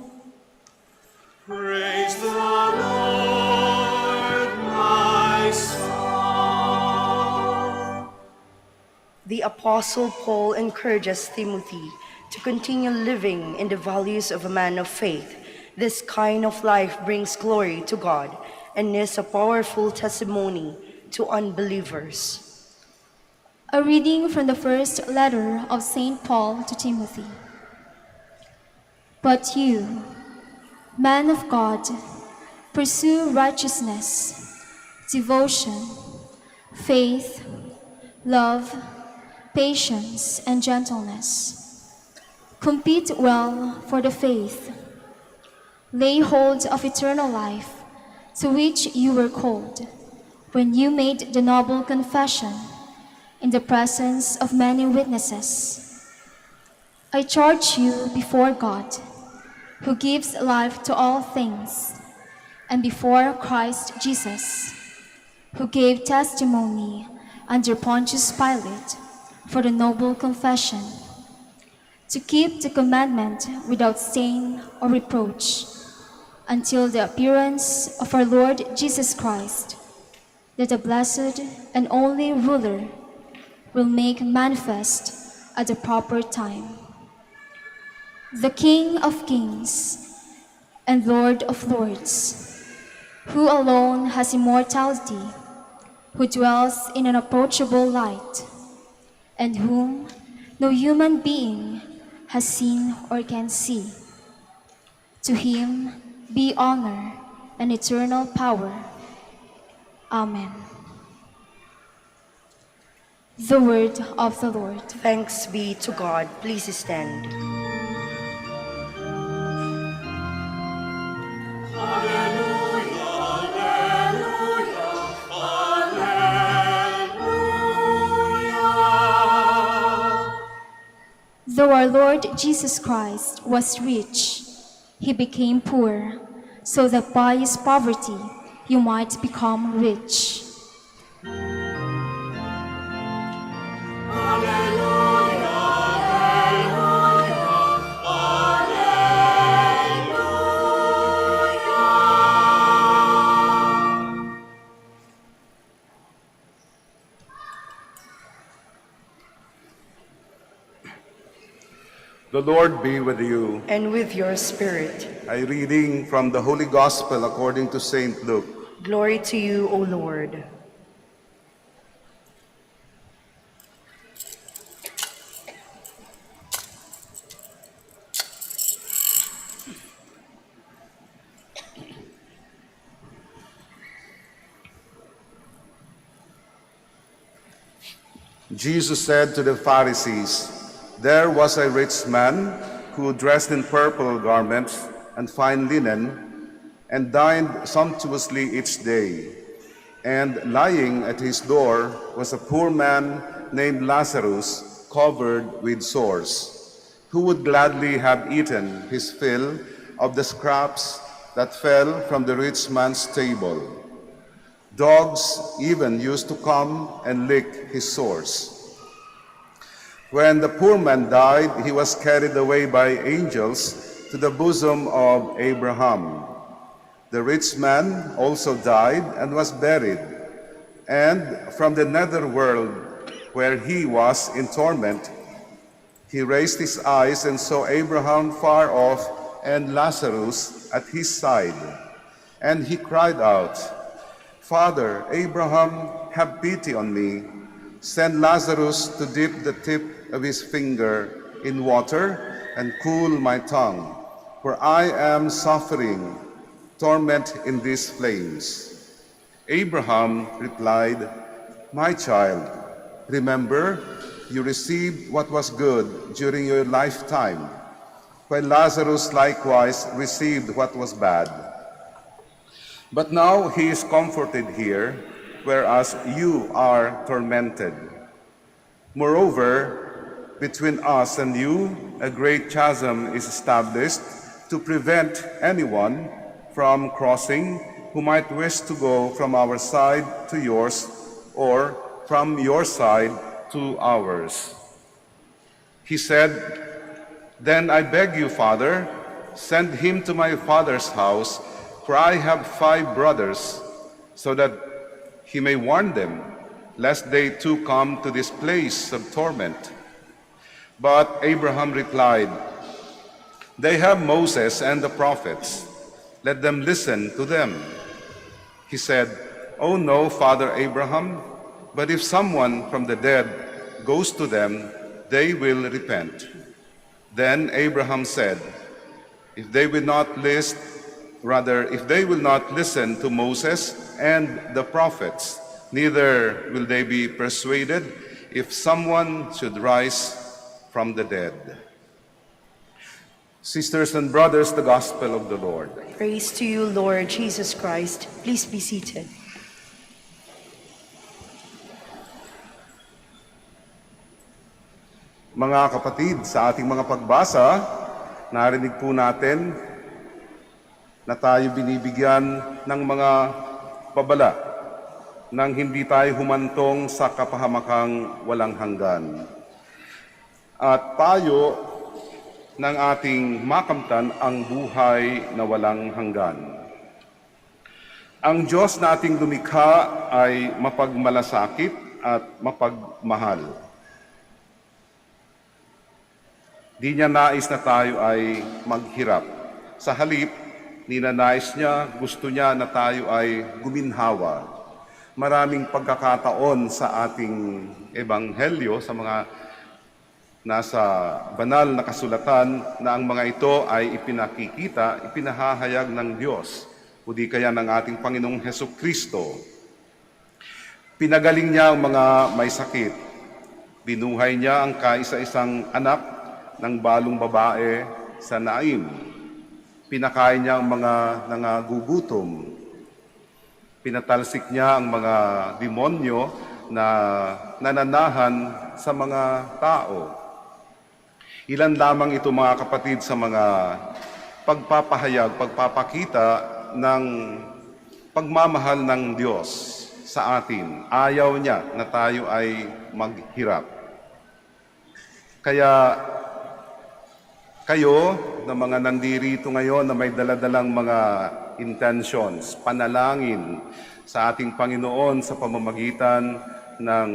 Praise the Lord, my soul. The Apostle Paul encourages Timothy to continue living in the values of a man of faith. This kind of life brings glory to God and is a powerful testimony to unbelievers. A reading from the first letter of St. Paul to Timothy. But you, man of God, pursue righteousness, devotion, faith, love, patience, and gentleness. Compete well for the faith. Lay hold of eternal life, to which you were called, when you made the noble confession in the presence of many witnesses. I charge you before God, who gives life to all things, and before Christ Jesus, who gave testimony under Pontius Pilate for the noble confession, to keep the commandment without stain or reproach, until the appearance of our Lord Jesus Christ, that the blessed and only ruler will make manifest at the proper time. The King of kings and Lord of lords, who alone has immortality, who dwells in an unapproachable light, and whom no human being has seen or can see. To him be honor and eternal power. Amen. The word of the Lord. Thanks be to God. Please stand. Though our Lord Jesus Christ was rich, he became poor, so that by his poverty you might become rich. The Lord be with you. And with your spirit. A reading from the Holy Gospel according to St. Luke. Glory to you, O Lord. Jesus said to the Pharisees, "There was a rich man who dressed in purple garments and fine linen and dined sumptuously each day. And lying at his door was a poor man named Lazarus, covered with sores, who would gladly have eaten his fill of the scraps that fell from the rich man's table. Dogs even used to come and lick his sores. When the poor man died, he was carried away by angels to the bosom of Abraham. The rich man also died and was buried, and from the nether world, where he was in torment, he raised his eyes and saw Abraham far off and Lazarus at his side. And he cried out, 'Father Abraham, have pity on me. Send Lazarus to dip the tip of his finger in water and cool my tongue, for I am suffering torment in these flames.' Abraham replied, 'My child, remember you received what was good during your lifetime, while Lazarus likewise received what was bad. But now he is comforted here, whereas you are tormented. Moreover, between us and you, a great chasm is established to prevent anyone from crossing who might wish to go from our side to yours, or from your side to ours. He said, "Then I beg you, Father, send him to my father's house, for I have 5 brothers, so that he may warn them, lest they too come to this place of torment." But Abraham replied, "They have Moses and the prophets. Let them listen to them." He said, "Oh no, Father Abraham, but if someone from the dead goes to them, they will repent." Then Abraham said, if they will not listen to Moses and the prophets, neither will they be persuaded if someone should rise from the dead. Sisters and brothers, the gospel of the Lord. Praise to you, Lord Jesus Christ. Please be seated. Mga kapatid, sa ating mga pagbasa, narinig po natin na tayo binibigyan ng mga babala nang hindi tayo humantong sa kapahamakang walang hanggan. At tayo ng ating makamtan ang buhay na walang hanggan. Ang Diyos na ating lumikha ay mapagmalasakit at mapagmahal. Di niya nais na tayo ay maghirap. Sa halip, ninanais niya, gusto niya na tayo ay guminhawa. Maraming pagkakataon sa ating ebanghelyo, sa mga nasa banal na kasulatan, na ang mga ito ay ipinakikita, ipinahahayag ng Diyos, o di kaya ng ating Panginoong Hesukristo. Pinagaling niya ang mga may sakit. Binuhay niya ang kaisa-isang anak ng balong babae sa Naim. Pinakain niya ang mga nangagugutom. Pinatalsik niya ang mga demonyo na nananahan sa mga tao. Ilan lamang ito, mga kapatid, sa mga pagpapahayag, pagpapakita ng pagmamahal ng Diyos sa atin. Ayaw niya na tayo ay maghirap. Kaya kayo na mga nandirito ngayon na may daladalang mga intentions, panalangin sa ating Panginoon sa pamamagitan ng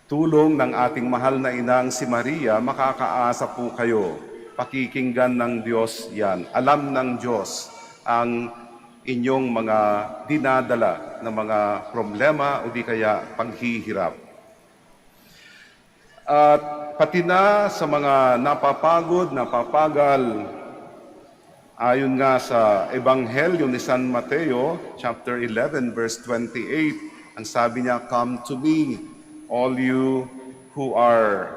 tulong ng ating mahal na inang si Maria, makakaasa po kayo. Pakikinggan ng Diyos yan. Alam ng Diyos ang inyong mga dinadala na mga problema o di kaya paghihirap. At pati na sa mga napapagod, napapagal, ayon nga sa Ebanghelyo ni San Mateo, chapter 11, verse 28, ang sabi niya, "Come to me, all you who are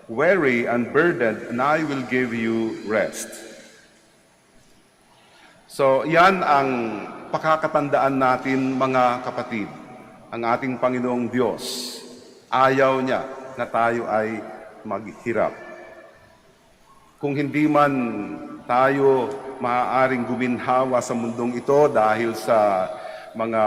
weary and burdened, and I will give you rest." So, yan ang pakakatandaan natin, mga kapatid. Ang ating Panginoong Diyos, ayaw niya na tayo ay maghirap. Kung hindi man tayo maaaring guminhawa sa mundong ito dahil sa mga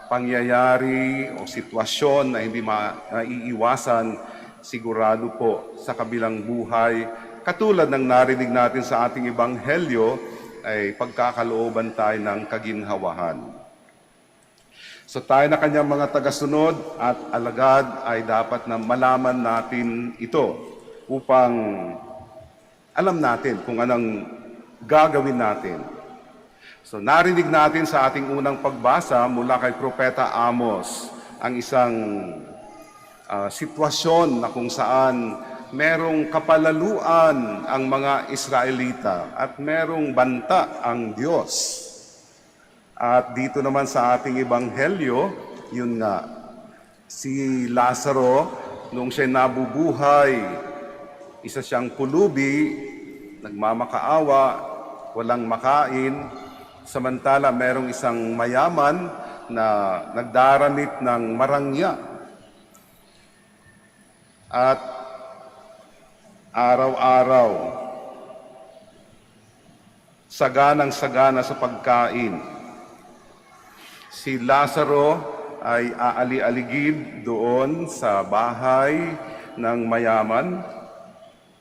pangyayari o sitwasyon na hindi maiiwasan, sigurado po sa kabilang buhay, katulad ng narinig natin sa ating ebanghelyo, ay pagkakalooban tayo ng kaginhawahan. So tayo na kanyang mga tagasunod at alagad ay dapat na malaman natin ito upang alam natin kung anong gagawin natin. So narinig natin sa ating unang pagbasa mula kay Propeta Amos ang isang sitwasyon na kung saan merong kapalaluan ang mga Israelita at merong banta ang Diyos. At dito naman sa ating ebanghelyo, yun nga, si Lazaro noong siya nabubuhay, isa siyang pulubi, nagmamakaawa, walang makain, samantala merong isang mayaman na nagdaramit ng marangya. At araw-araw, saganang-sagana sa pagkain. Si Lazaro ay aali-aligid doon sa bahay ng mayaman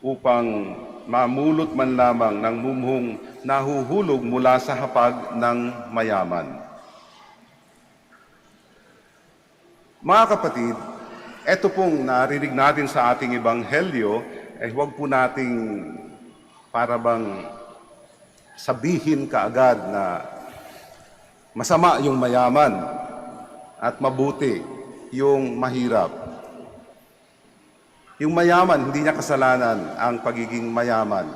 upang mamulot man lamang ng mumhong nahuhulog mula sa hapag ng mayaman. Mga kapatid, ito pong narinig natin sa ating ebanghelyo, huwag po nating para bang sabihin kaagad na masama yung mayaman at mabuti yung mahirap. Yung mayaman, hindi niya kasalanan ang pagiging mayaman.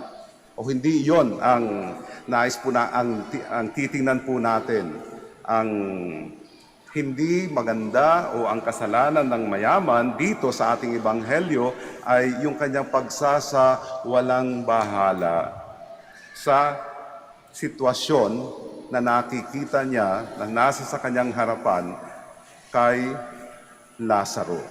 O hindi yon ang nais po na, ang titingnan po natin. Ang hindi maganda o ang kasalanan ng mayaman dito sa ating ebanghelyo ay yung kanyang pagsasawalang bahala sa sitwasyon na nakikita niya na nasa sa kanyang harapan kay Lazaro.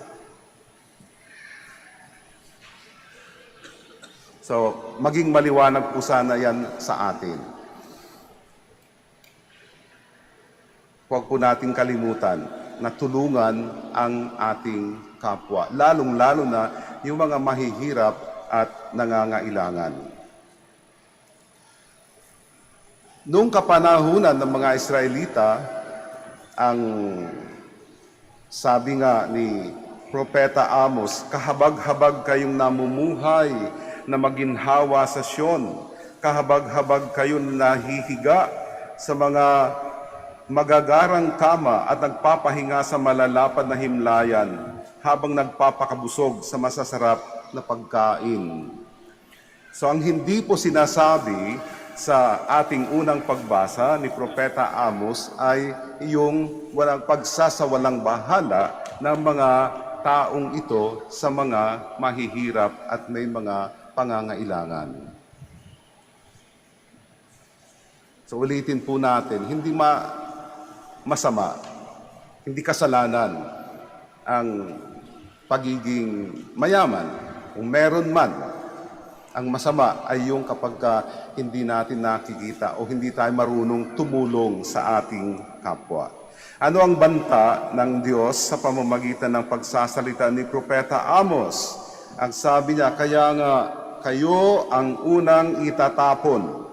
So, maging maliwanag po sana yan sa atin. Huwag po nating kalimutan na tulungan ang ating kapwa, lalong-lalo na yung mga mahihirap at nangangailangan. Noong kapanahunan ng mga Israelita, ang sabi nga ni Propeta Amos, kahabag-habag kayong namumuhay na maginhawa sa Sion, kahabag-habag kayong nahihiga sa mga magagarang kama at nagpapahinga sa malalapad na himlayan habang nagpapakabusog sa masasarap na pagkain. So ang hindi po sinasabi sa ating unang pagbasa ni Propeta Amos ay yung walang pagsasawalang bahala ng mga taong ito sa mga mahihirap at may mga pangangailangan. So ulitin po natin, hindi masama, hindi kasalanan ang pagiging mayaman. Kung meron man, ang masama ay yung kapag hindi natin nakikita o hindi tayo marunong tumulong sa ating kapwa. Ano ang banta ng Diyos sa pamamagitan ng pagsasalita ni Propeta Amos? Ang sabi niya, kaya nga kayo ang unang itatapon,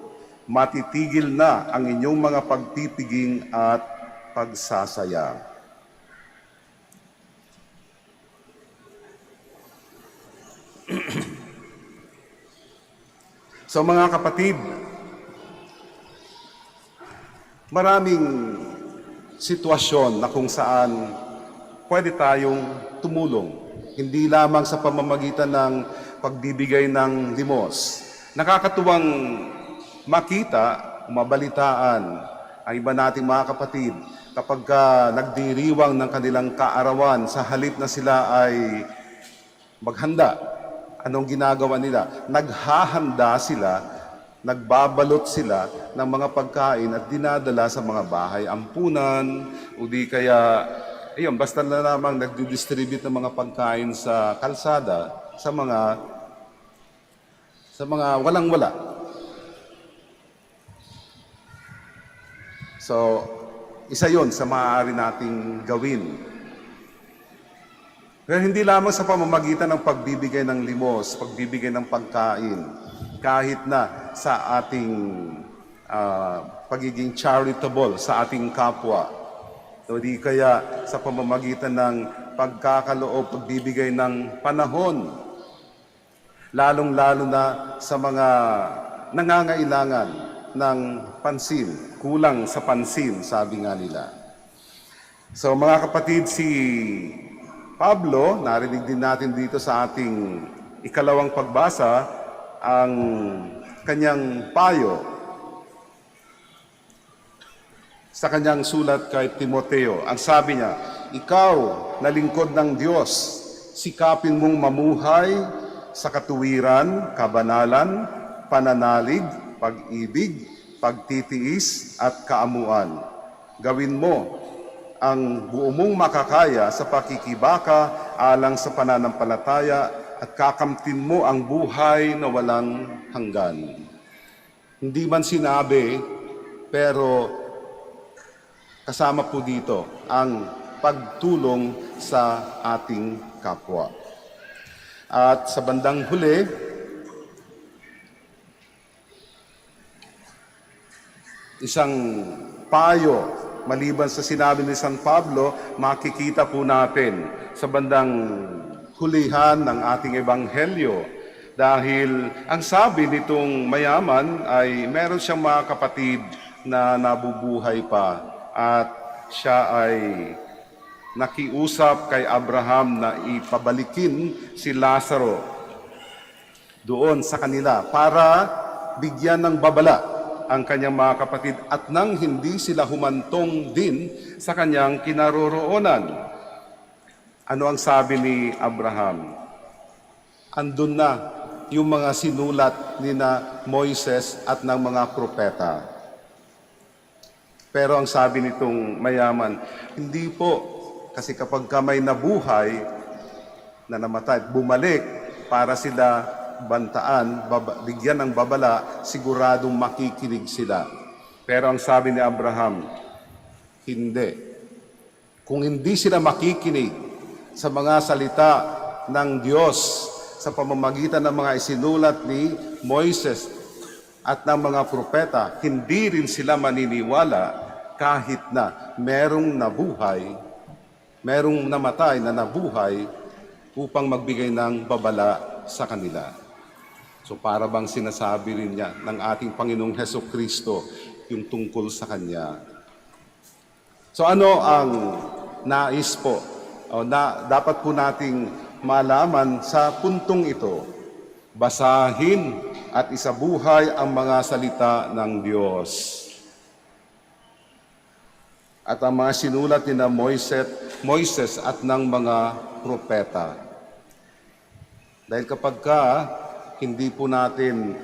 matitigil na ang inyong mga pagpipiging at pagsasaya. So mga kapatid, maraming sitwasyon na kung saan pwede tayong tumulong. Hindi lamang sa pamamagitan ng pagbibigay ng limos. Nakakatuwang makita, mabalitaan ang iba nating mga kapatid kapag nagdiriwang ng kanilang kaarawan sa halip na sila ay maghanda. Anong ginagawa nila? Naghahanda sila, nagbabalot sila ng mga pagkain at dinadala sa mga bahay ampunan o di kaya ayun, basta na lamang nagdidistribute ng mga pagkain sa kalsada sa mga walang-wala. So, isa yon sa maaari nating gawin. Pero hindi lamang sa pamamagitan ng pagbibigay ng limos, pagbibigay ng pagkain, kahit na sa ating pagiging charitable sa ating kapwa. O di kaya sa pamamagitan ng pagkakaloob, pagbibigay ng panahon, lalong-lalo na sa mga nangangailangan ng pansin, kulang sa pansin, sabi nga nila. So mga kapatid, si Pablo, narinig din natin dito sa ating ikalawang pagbasa, ang kanyang payo sa kanyang sulat kay Timoteo. Ang sabi niya, ikaw na lingkod ng Diyos, sikapin mong mamuhay sa katuwiran, kabanalan, pananalig, pag-ibig, pagtitiis at kaamuan. Gawin mo ang buo mong makakaya sa pakikibaka alang sa pananampalataya at kakamtin mo ang buhay na walang hanggan. Hindi man sinabi, pero kasama po dito ang pagtulong sa ating kapwa. At sa bandang huli, isang payo, maliban sa sinabi ni San Pablo, makikita po natin sa bandang hulihan ng ating ebanghelyo. Dahil ang sabi nitong mayaman ay meron siyang mga kapatid na nabubuhay pa at siya ay nakiusap kay Abraham na ipabalikin si Lazaro doon sa kanila para bigyan ng babala ang kanyang mga kapatid at nang hindi sila humantong din sa kanyang kinaroroonan. Ano ang sabi ni Abraham? Andun na yung mga sinulat ni na Moises at ng mga propeta. Pero ang sabi nitong mayaman, hindi po, kasi kapag may nabuhay na namatay, bumalik para sila bantaan, bigyan ng babala, siguradong makikinig sila. Pero ang sabi ni Abraham, hindi. Kung hindi sila makikinig sa mga salita ng Diyos sa pamamagitan ng mga isinulat ni Moises at ng mga propeta, hindi rin sila maniniwala kahit na merong nabuhay, merong namatay na nabuhay upang magbigay ng babala sa kanila. So para bang sinasabi rin niya ng ating Panginoong Hesukristo yung tungkol sa Kanya. So ano ang nais po o dapat po nating malaman sa puntong ito? Basahin at isabuhay ang mga salita ng Diyos. At ang mga sinulat ni na Moises at ng mga propeta. Dahil kapag hindi po natin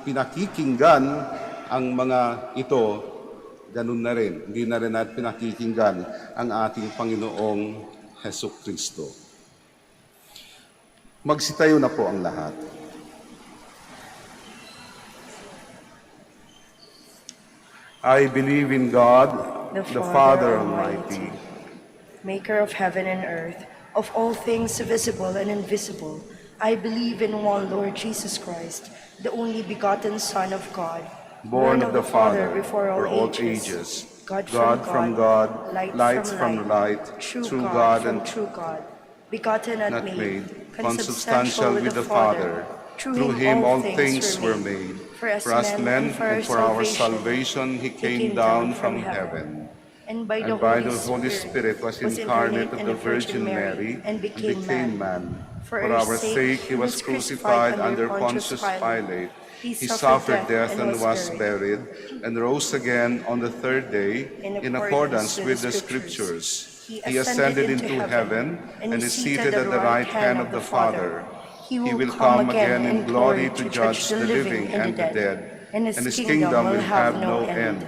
pinakikinggan ang mga ito, ganun na rin. Hindi na rin natin pinakikinggan ang ating Panginoong Hesukristo. Magsitayo na po ang lahat. I believe in God, the Father Almighty, maker of heaven and earth, of all things visible and invisible. I believe in one Lord Jesus Christ, the only begotten Son of God, born of the Father before all ages, God from God, light from light, true God and true God, begotten and not made, consubstantial with the Father. Through him all things were made. For us men and for our salvation he came down from heaven. And by the Holy Spirit was incarnate of the Virgin Mary and became man. For our sake he was crucified under Pontius Pilate. He suffered death and was buried, and rose again on the third day in accordance with the Scriptures. He ascended into heaven and is seated at the right hand of the Father. He will come again in glory to judge the living and the dead, and his kingdom will have no end.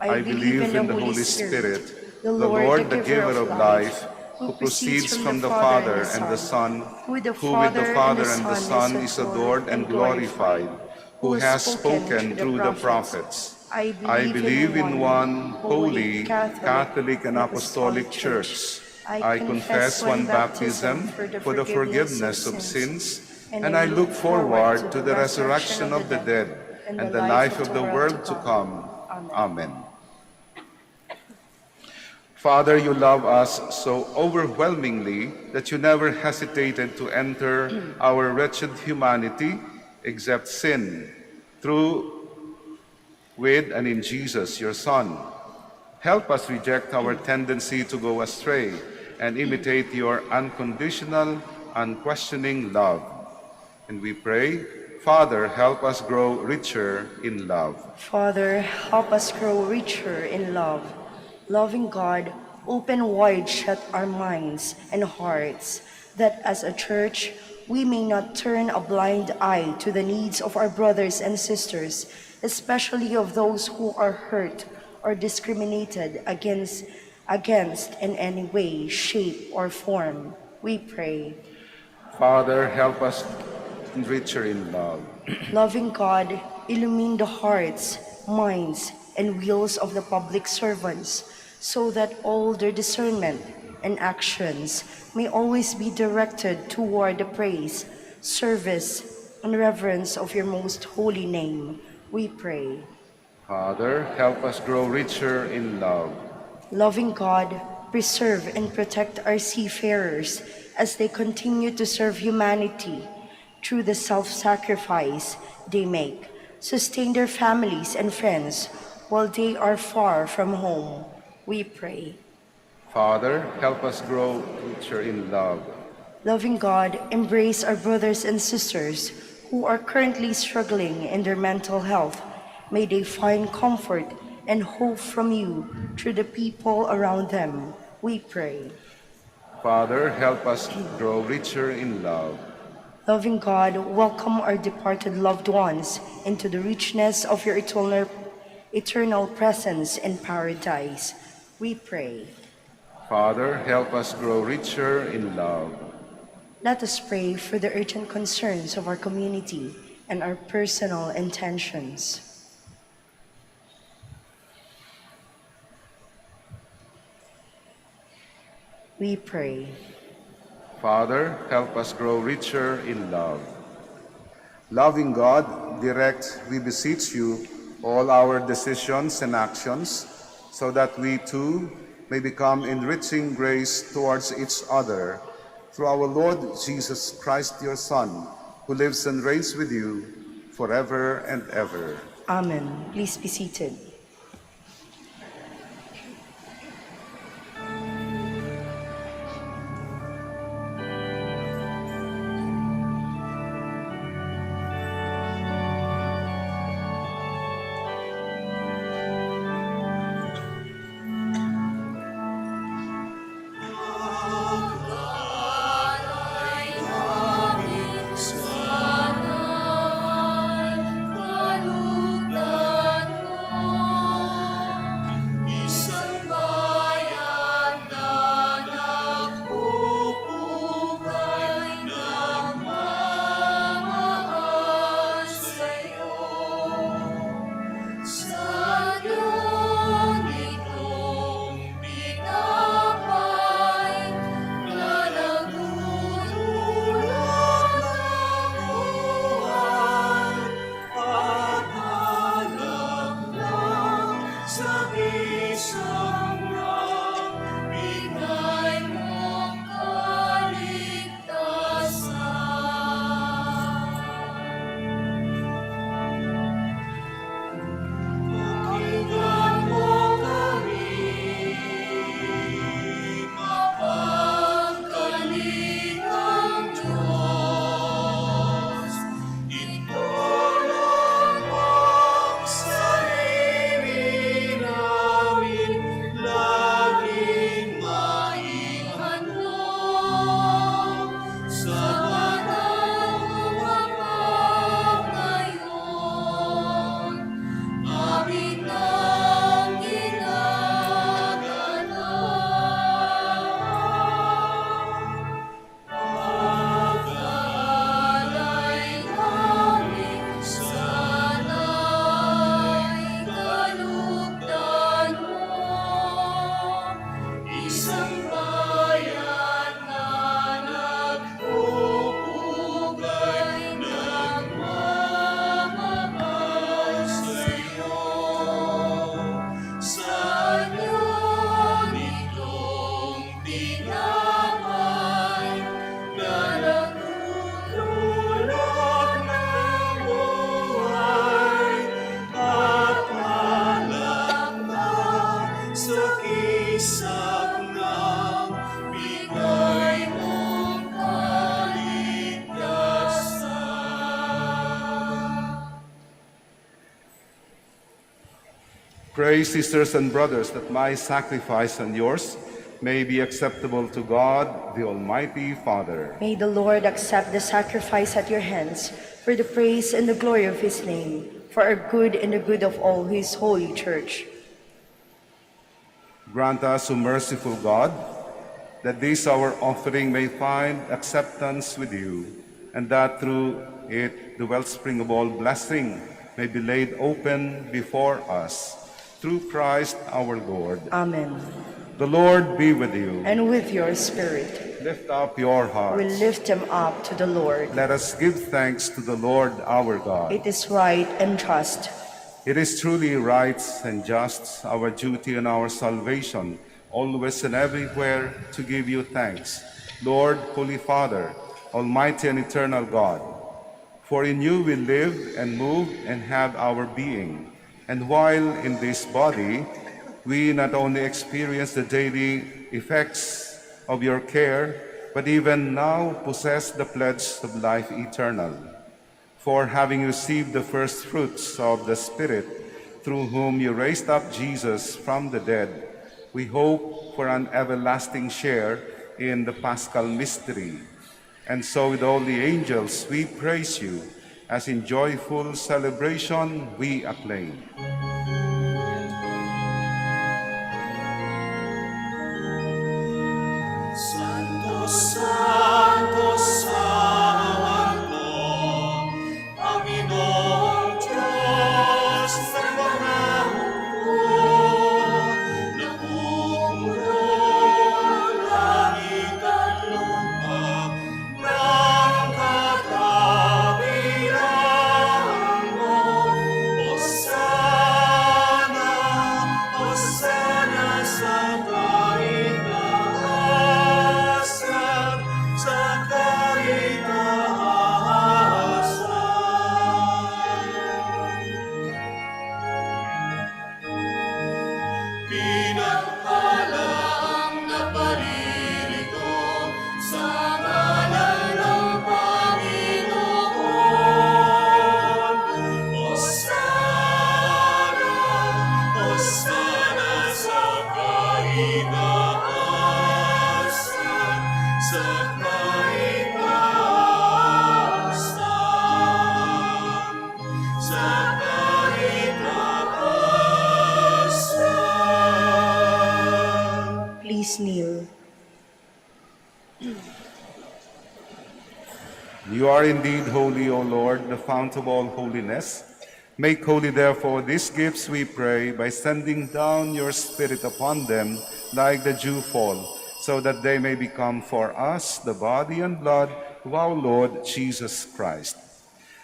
I believe in the Holy Spirit, the Lord, the giver of life, who proceeds from the Father and the Son, who with the Father and the Son is adored and glorified, who has spoken through the prophets. I believe in one holy, Catholic and Apostolic Church. I confess one baptism for the forgiveness of sins, and I look forward to the resurrection of the dead and the life of the world to come. Amen. Father, you love us so overwhelmingly that you never hesitated to enter our wretched humanity, except sin, through, with, and in Jesus, your Son. Help us reject our tendency to go astray and imitate your unconditional, unquestioning love. And we pray, Father, help us grow richer in love. Father, help us grow richer in love. Loving God, open wide shut our minds and hearts, that as a church, we may not turn a blind eye to the needs of our brothers and sisters, especially of those who are hurt or discriminated against in any way, shape, or form. We pray. Father, help us richer in love. Loving God, illumine the hearts, minds, and wills of the public servants, so that all their discernment and actions may always be directed toward the praise, service, and reverence of your most holy name. We pray. Father, help us grow richer in love. Loving God, preserve and protect our seafarers as they continue to serve humanity through the self-sacrifice they make. Sustain their families and friends while they are far from home. We pray. Father, help us grow richer in love. Loving God, embrace our brothers and sisters who are currently struggling in their mental health. May they find comfort and hope from you through the people around them. We pray. Father, help us grow richer in love. Loving God, welcome our departed loved ones into the richness of your eternal presence in paradise. We pray. Father, help us grow richer in love. Let us pray for the urgent concerns of our community and our personal intentions. We pray. Father, help us grow richer in love. Loving God, direct, we beseech you, all our decisions and actions, so that we too may become enriching grace towards each other, through our Lord Jesus Christ, your Son, who lives and reigns with you forever and ever. Amen. Please be seated. Pray, sisters and brothers, that my sacrifice and yours may be acceptable to God, the Almighty Father. May the Lord accept the sacrifice at your hands for the praise and the glory of his name, for our good and the good of all his holy church. Grant us, O merciful God, that this our offering may find acceptance with you, and that through it the wellspring of all blessing may be laid open before us. Through Christ our Lord. Amen. The Lord be with you. And with your spirit. Lift up your hearts. We lift them up to the Lord. Let us give thanks to the Lord our God. It is right and just. It is truly right and just, our duty and our salvation, always and everywhere to give you thanks, Lord, Holy Father, Almighty and eternal God. For in you we live and move and have our being. And while in this body, we not only experience the daily effects of your care, but even now possess the pledge of life eternal. For having received the first fruits of the Spirit, through whom you raised up Jesus from the dead, we hope for an everlasting share in the Paschal mystery. And so with all the angels we praise you, as in joyful celebration we acclaim. Santo, Santo, Santo, Panginoong Diyos ng mga hukbo, napupuro langit at lupa ng kadakilaan mo. Hosana, Hosana sa kaitaasan, sa kaitaasan. Pinagpala ang naparirito sa ngalan ng Panginoon. Hosana, Hosana sa kaitaasan, sa kaitaasan, sa kaitaasan. Please kneel. You are indeed holy, O Lord, the fount of all holiness. Make holy, therefore, these gifts, we pray, by sending down your Spirit upon them like the dewfall, so that they may become for us the body and blood of our Lord Jesus Christ.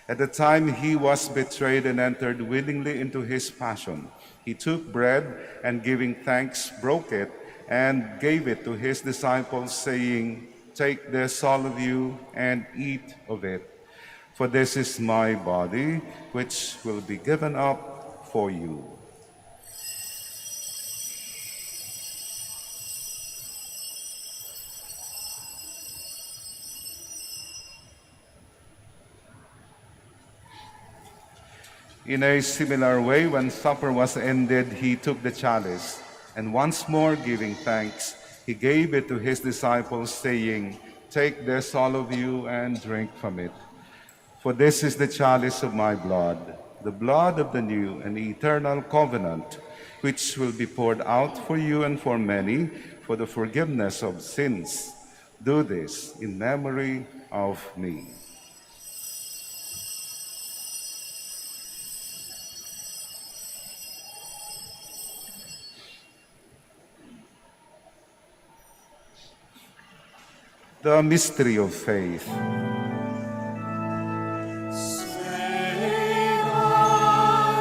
At the time he was betrayed and entered willingly into his passion, he took bread and giving thanks, broke it, and gave it to his disciples, saying, "Take this, all of you, and eat of it. For this is my body, which will be given up for you." In a similar way, when supper was ended, he took the chalice, and once more giving thanks, he gave it to his disciples, saying, "Take this, all of you, and drink from it. For this is the chalice of my blood, the blood of the new and eternal covenant, which will be poured out for you and for many for the forgiveness of sins. Do this in memory of me." The mystery of faith.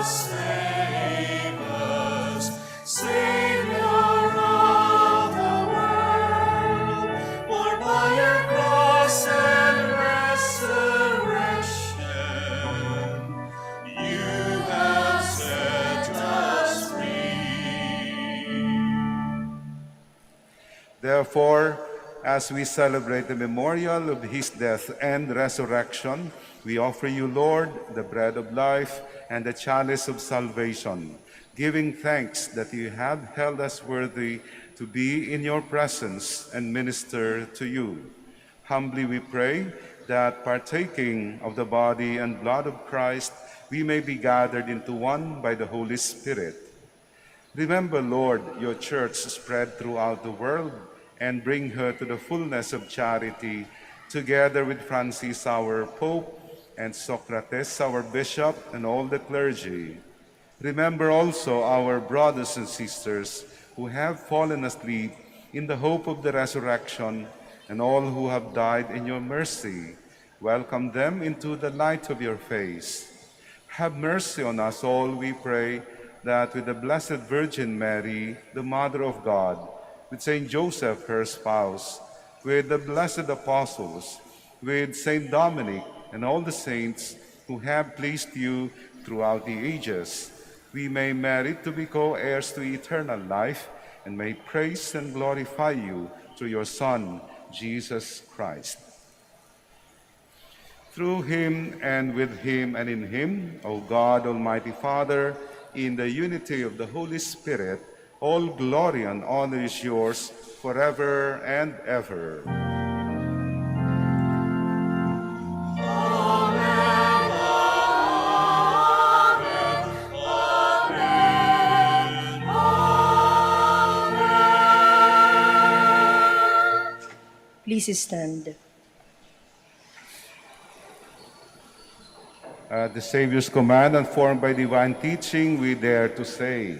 Save us, Savior of the world, for by your cross and resurrection, you have set us free. Therefore, as we celebrate the memorial of his death and resurrection, we offer you, Lord, the bread of life and the chalice of salvation, giving thanks that you have held us worthy to be in your presence and minister to you. Humbly we pray that partaking of the body and blood of Christ, we may be gathered into one by the Holy Spirit. Remember, Lord, your church spread throughout the world and bring her to the fullness of charity, together with Francis, our Pope, and Socrates, our Bishop, and all the clergy. Remember also our brothers and sisters who have fallen asleep in the hope of the resurrection, and all who have died in your mercy. Welcome them into the light of your face. Have mercy on us all, we pray, that with the Blessed Virgin Mary, the Mother of God, with Saint Joseph, her spouse, with the blessed apostles, with Saint Dominic, and all the saints who have pleased you throughout the ages, we may merit to be co-heirs to eternal life, and may praise and glorify you through your Son, Jesus Christ. Through him, and with him, and in him, O God, Almighty Father, in the unity of the Holy Spirit, all glory and honor is yours forever and ever. Please stand. At the Savior's command and formed by divine teaching, we dare to say,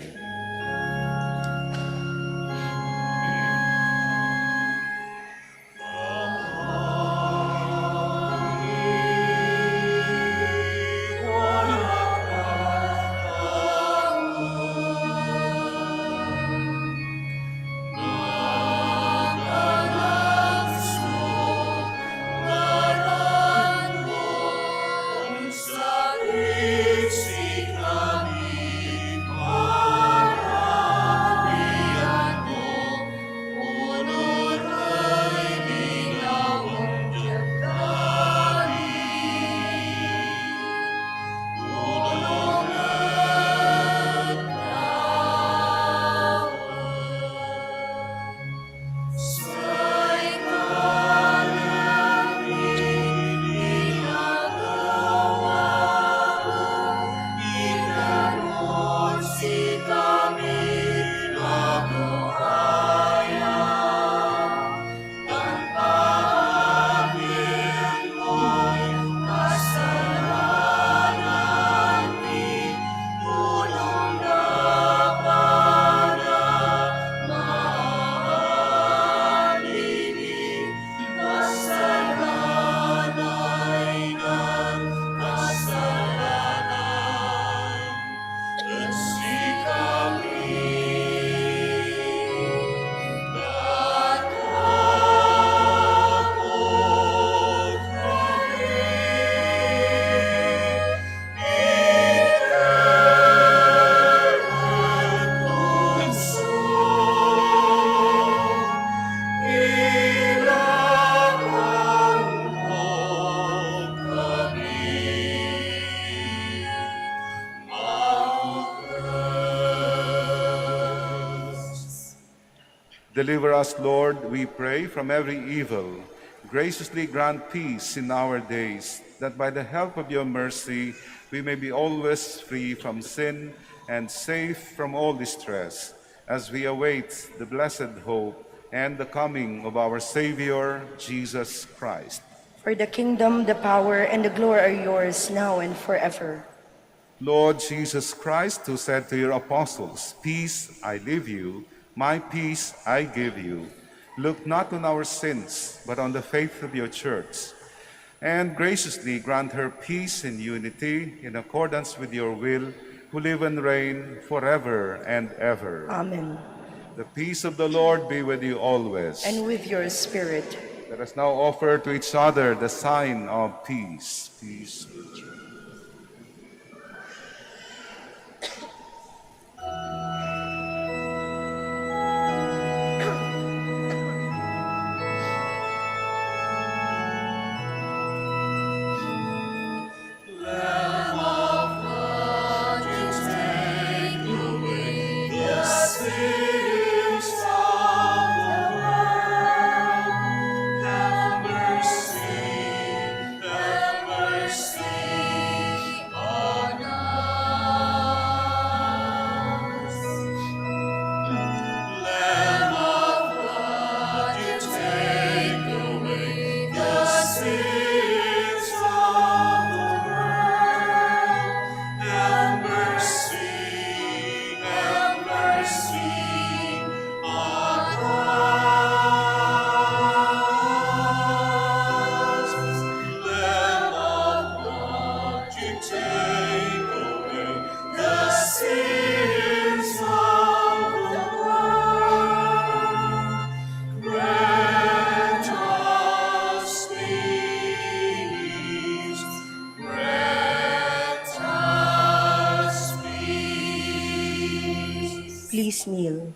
deliver us, Lord, we pray, from every evil. Graciously grant peace in our days, that by the help of your mercy we may be always free from sin and safe from all distress, as we await the blessed hope and the coming of our Savior, Jesus Christ. For the kingdom, the power, and the glory are yours now and forever. Lord Jesus Christ, who said to your apostles, "Peace I leave you, my peace I give you," look not on our sins, but on the faith of your church, and graciously grant her peace and unity in accordance with your will, who live and reign forever and ever. Amen. The peace of the Lord be with you always. And with your spirit. Let us now offer to each other the sign of peace. Peace be with you. Sins Please kneel.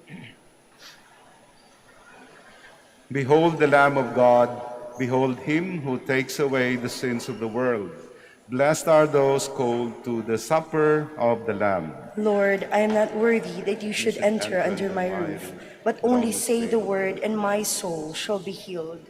Behold the Lamb of God. Behold him who takes away the sins of the world. Blessed are those called to the supper of the Lamb. Lord, I am not worthy that you should enter under my roof, but only say the word, and my soul shall be healed.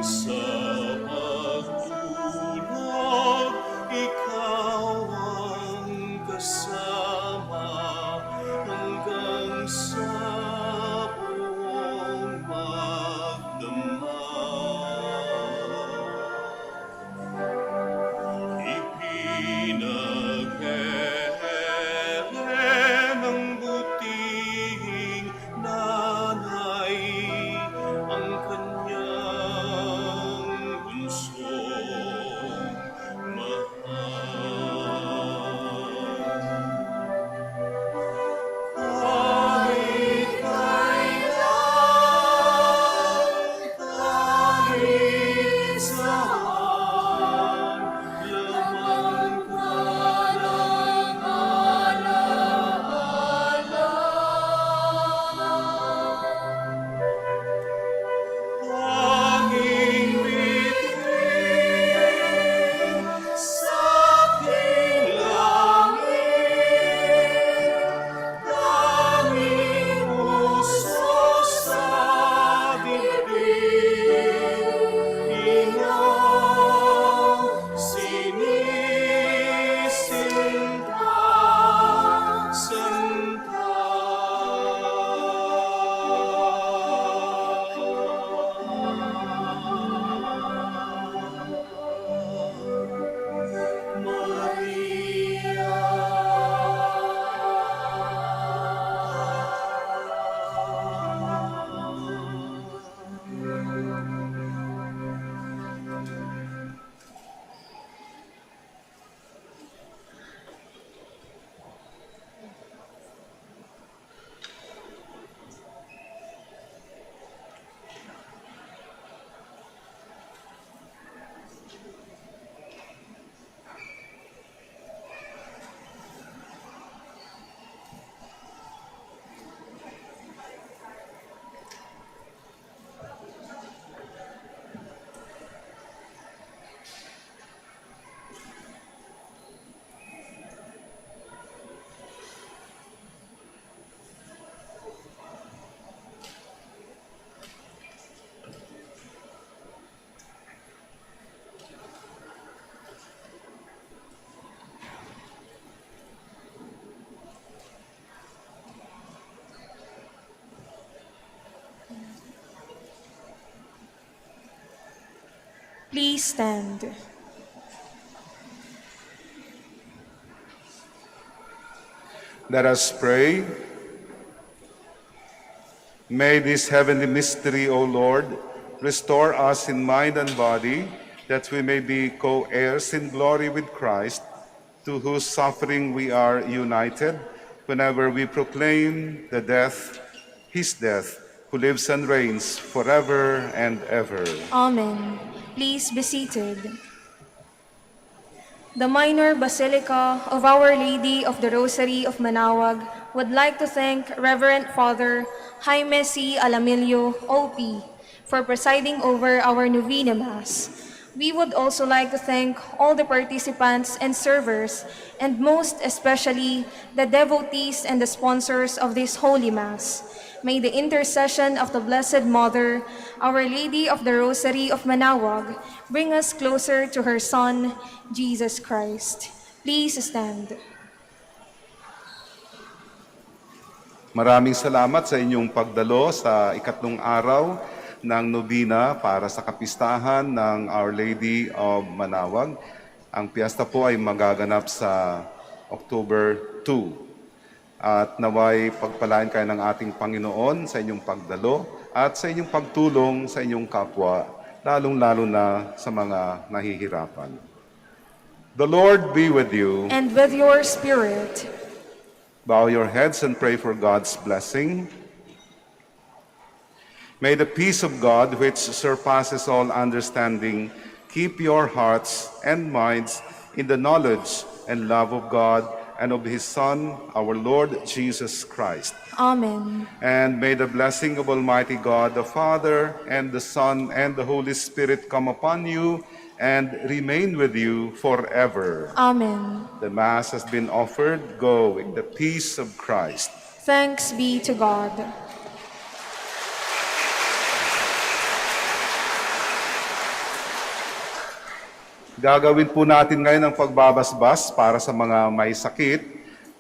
sa pagtulog, ikaw ang kasama hanggang sa buong magdamag. Ipinag-hele ng butihing nanay ang kanyang bunsong mahal. Kahit kailan, kahit saan, laman ka ng alaala. Tanging bituin sa aking langit, daming puso sa dibdib, iyong sinisinta, santa. Please stand. Let us pray. May this heavenly mystery, O Lord, restore us in mind and body, that we may be co-heirs in glory with Christ, to whose suffering we are united, whenever we proclaim his death, who lives and reigns forever and ever. Amen. Please be seated. The Minor Basilica of Our Lady of the Rosary of Manaoag would like to thank Reverend Father Jaime C. Alamilio, OP, for presiding over our Novena Mass. We would also like to thank all the participants and servers, and most especially the devotees and the sponsors of this Holy Mass. May the intercession of the Blessed Mother, Our Lady of the Rosary of Manaoag, bring us closer to her Son, Jesus Christ. Please stand. Maraming salamat sa inyong pagdalo sa ikatlong araw ng Novena para sa kapistahan ng Our Lady of Manaoag. Ang piyesta po ay magaganap sa October 2. At naway pagpalain kayo ng ating Panginoon sa inyong pagdalo at sa inyong pagtulong sa inyong kapwa, lalong-lalo na sa mga nahihirapan. The Lord be with you. And with your spirit. Bow your heads and pray for God's blessing. May the peace of God, which surpasses all understanding, keep your hearts and minds in the knowledge and love of God and of His Son, our Lord Jesus Christ. Amen. And may the blessing of Almighty God, the Father, and the Son, and the Holy Spirit come upon you and remain with you forever. Amen. The Mass has been offered. Go in the peace of Christ. Thanks be to God. Gagawin po natin ngayon ang pagbabasbas para sa mga may sakit.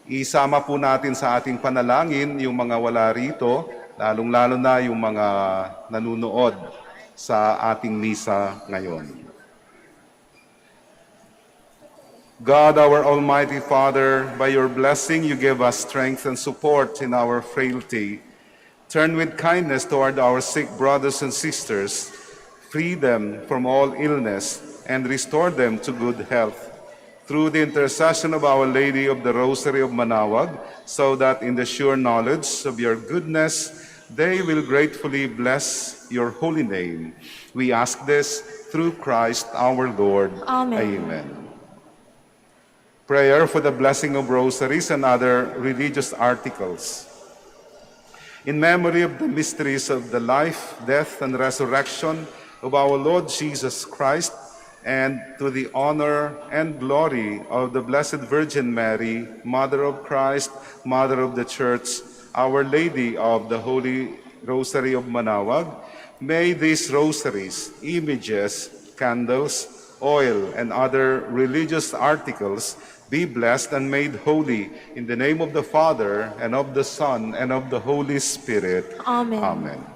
Isama po natin sa ating panalangin yung mga wala rito, lalong-lalo na yung mga nanunood sa ating misa ngayon. God, our Almighty Father, by your blessing you give us strength and support in our frailty. Turn with kindness toward our sick brothers and sisters, free them from all illness, and restore them to good health. Through the intercession of Our Lady of the Rosary of Manaoag, so that in the sure knowledge of your goodness, they will gratefully bless your holy name. We ask this through Christ our Lord. Amen. Amen. Prayer for the blessing of rosaries and other religious articles. In memory of the mysteries of the life, death, and resurrection of our Lord Jesus Christ, and to the honor and glory of the Blessed Virgin Mary, Mother of Christ, Mother of the Church, Our Lady of the Holy Rosary of Manaoag, may these rosaries, images, candles, oil, and other religious articles be blessed and made holy in the name of the Father, and of the Son, and of the Holy Spirit. Amen. Amen.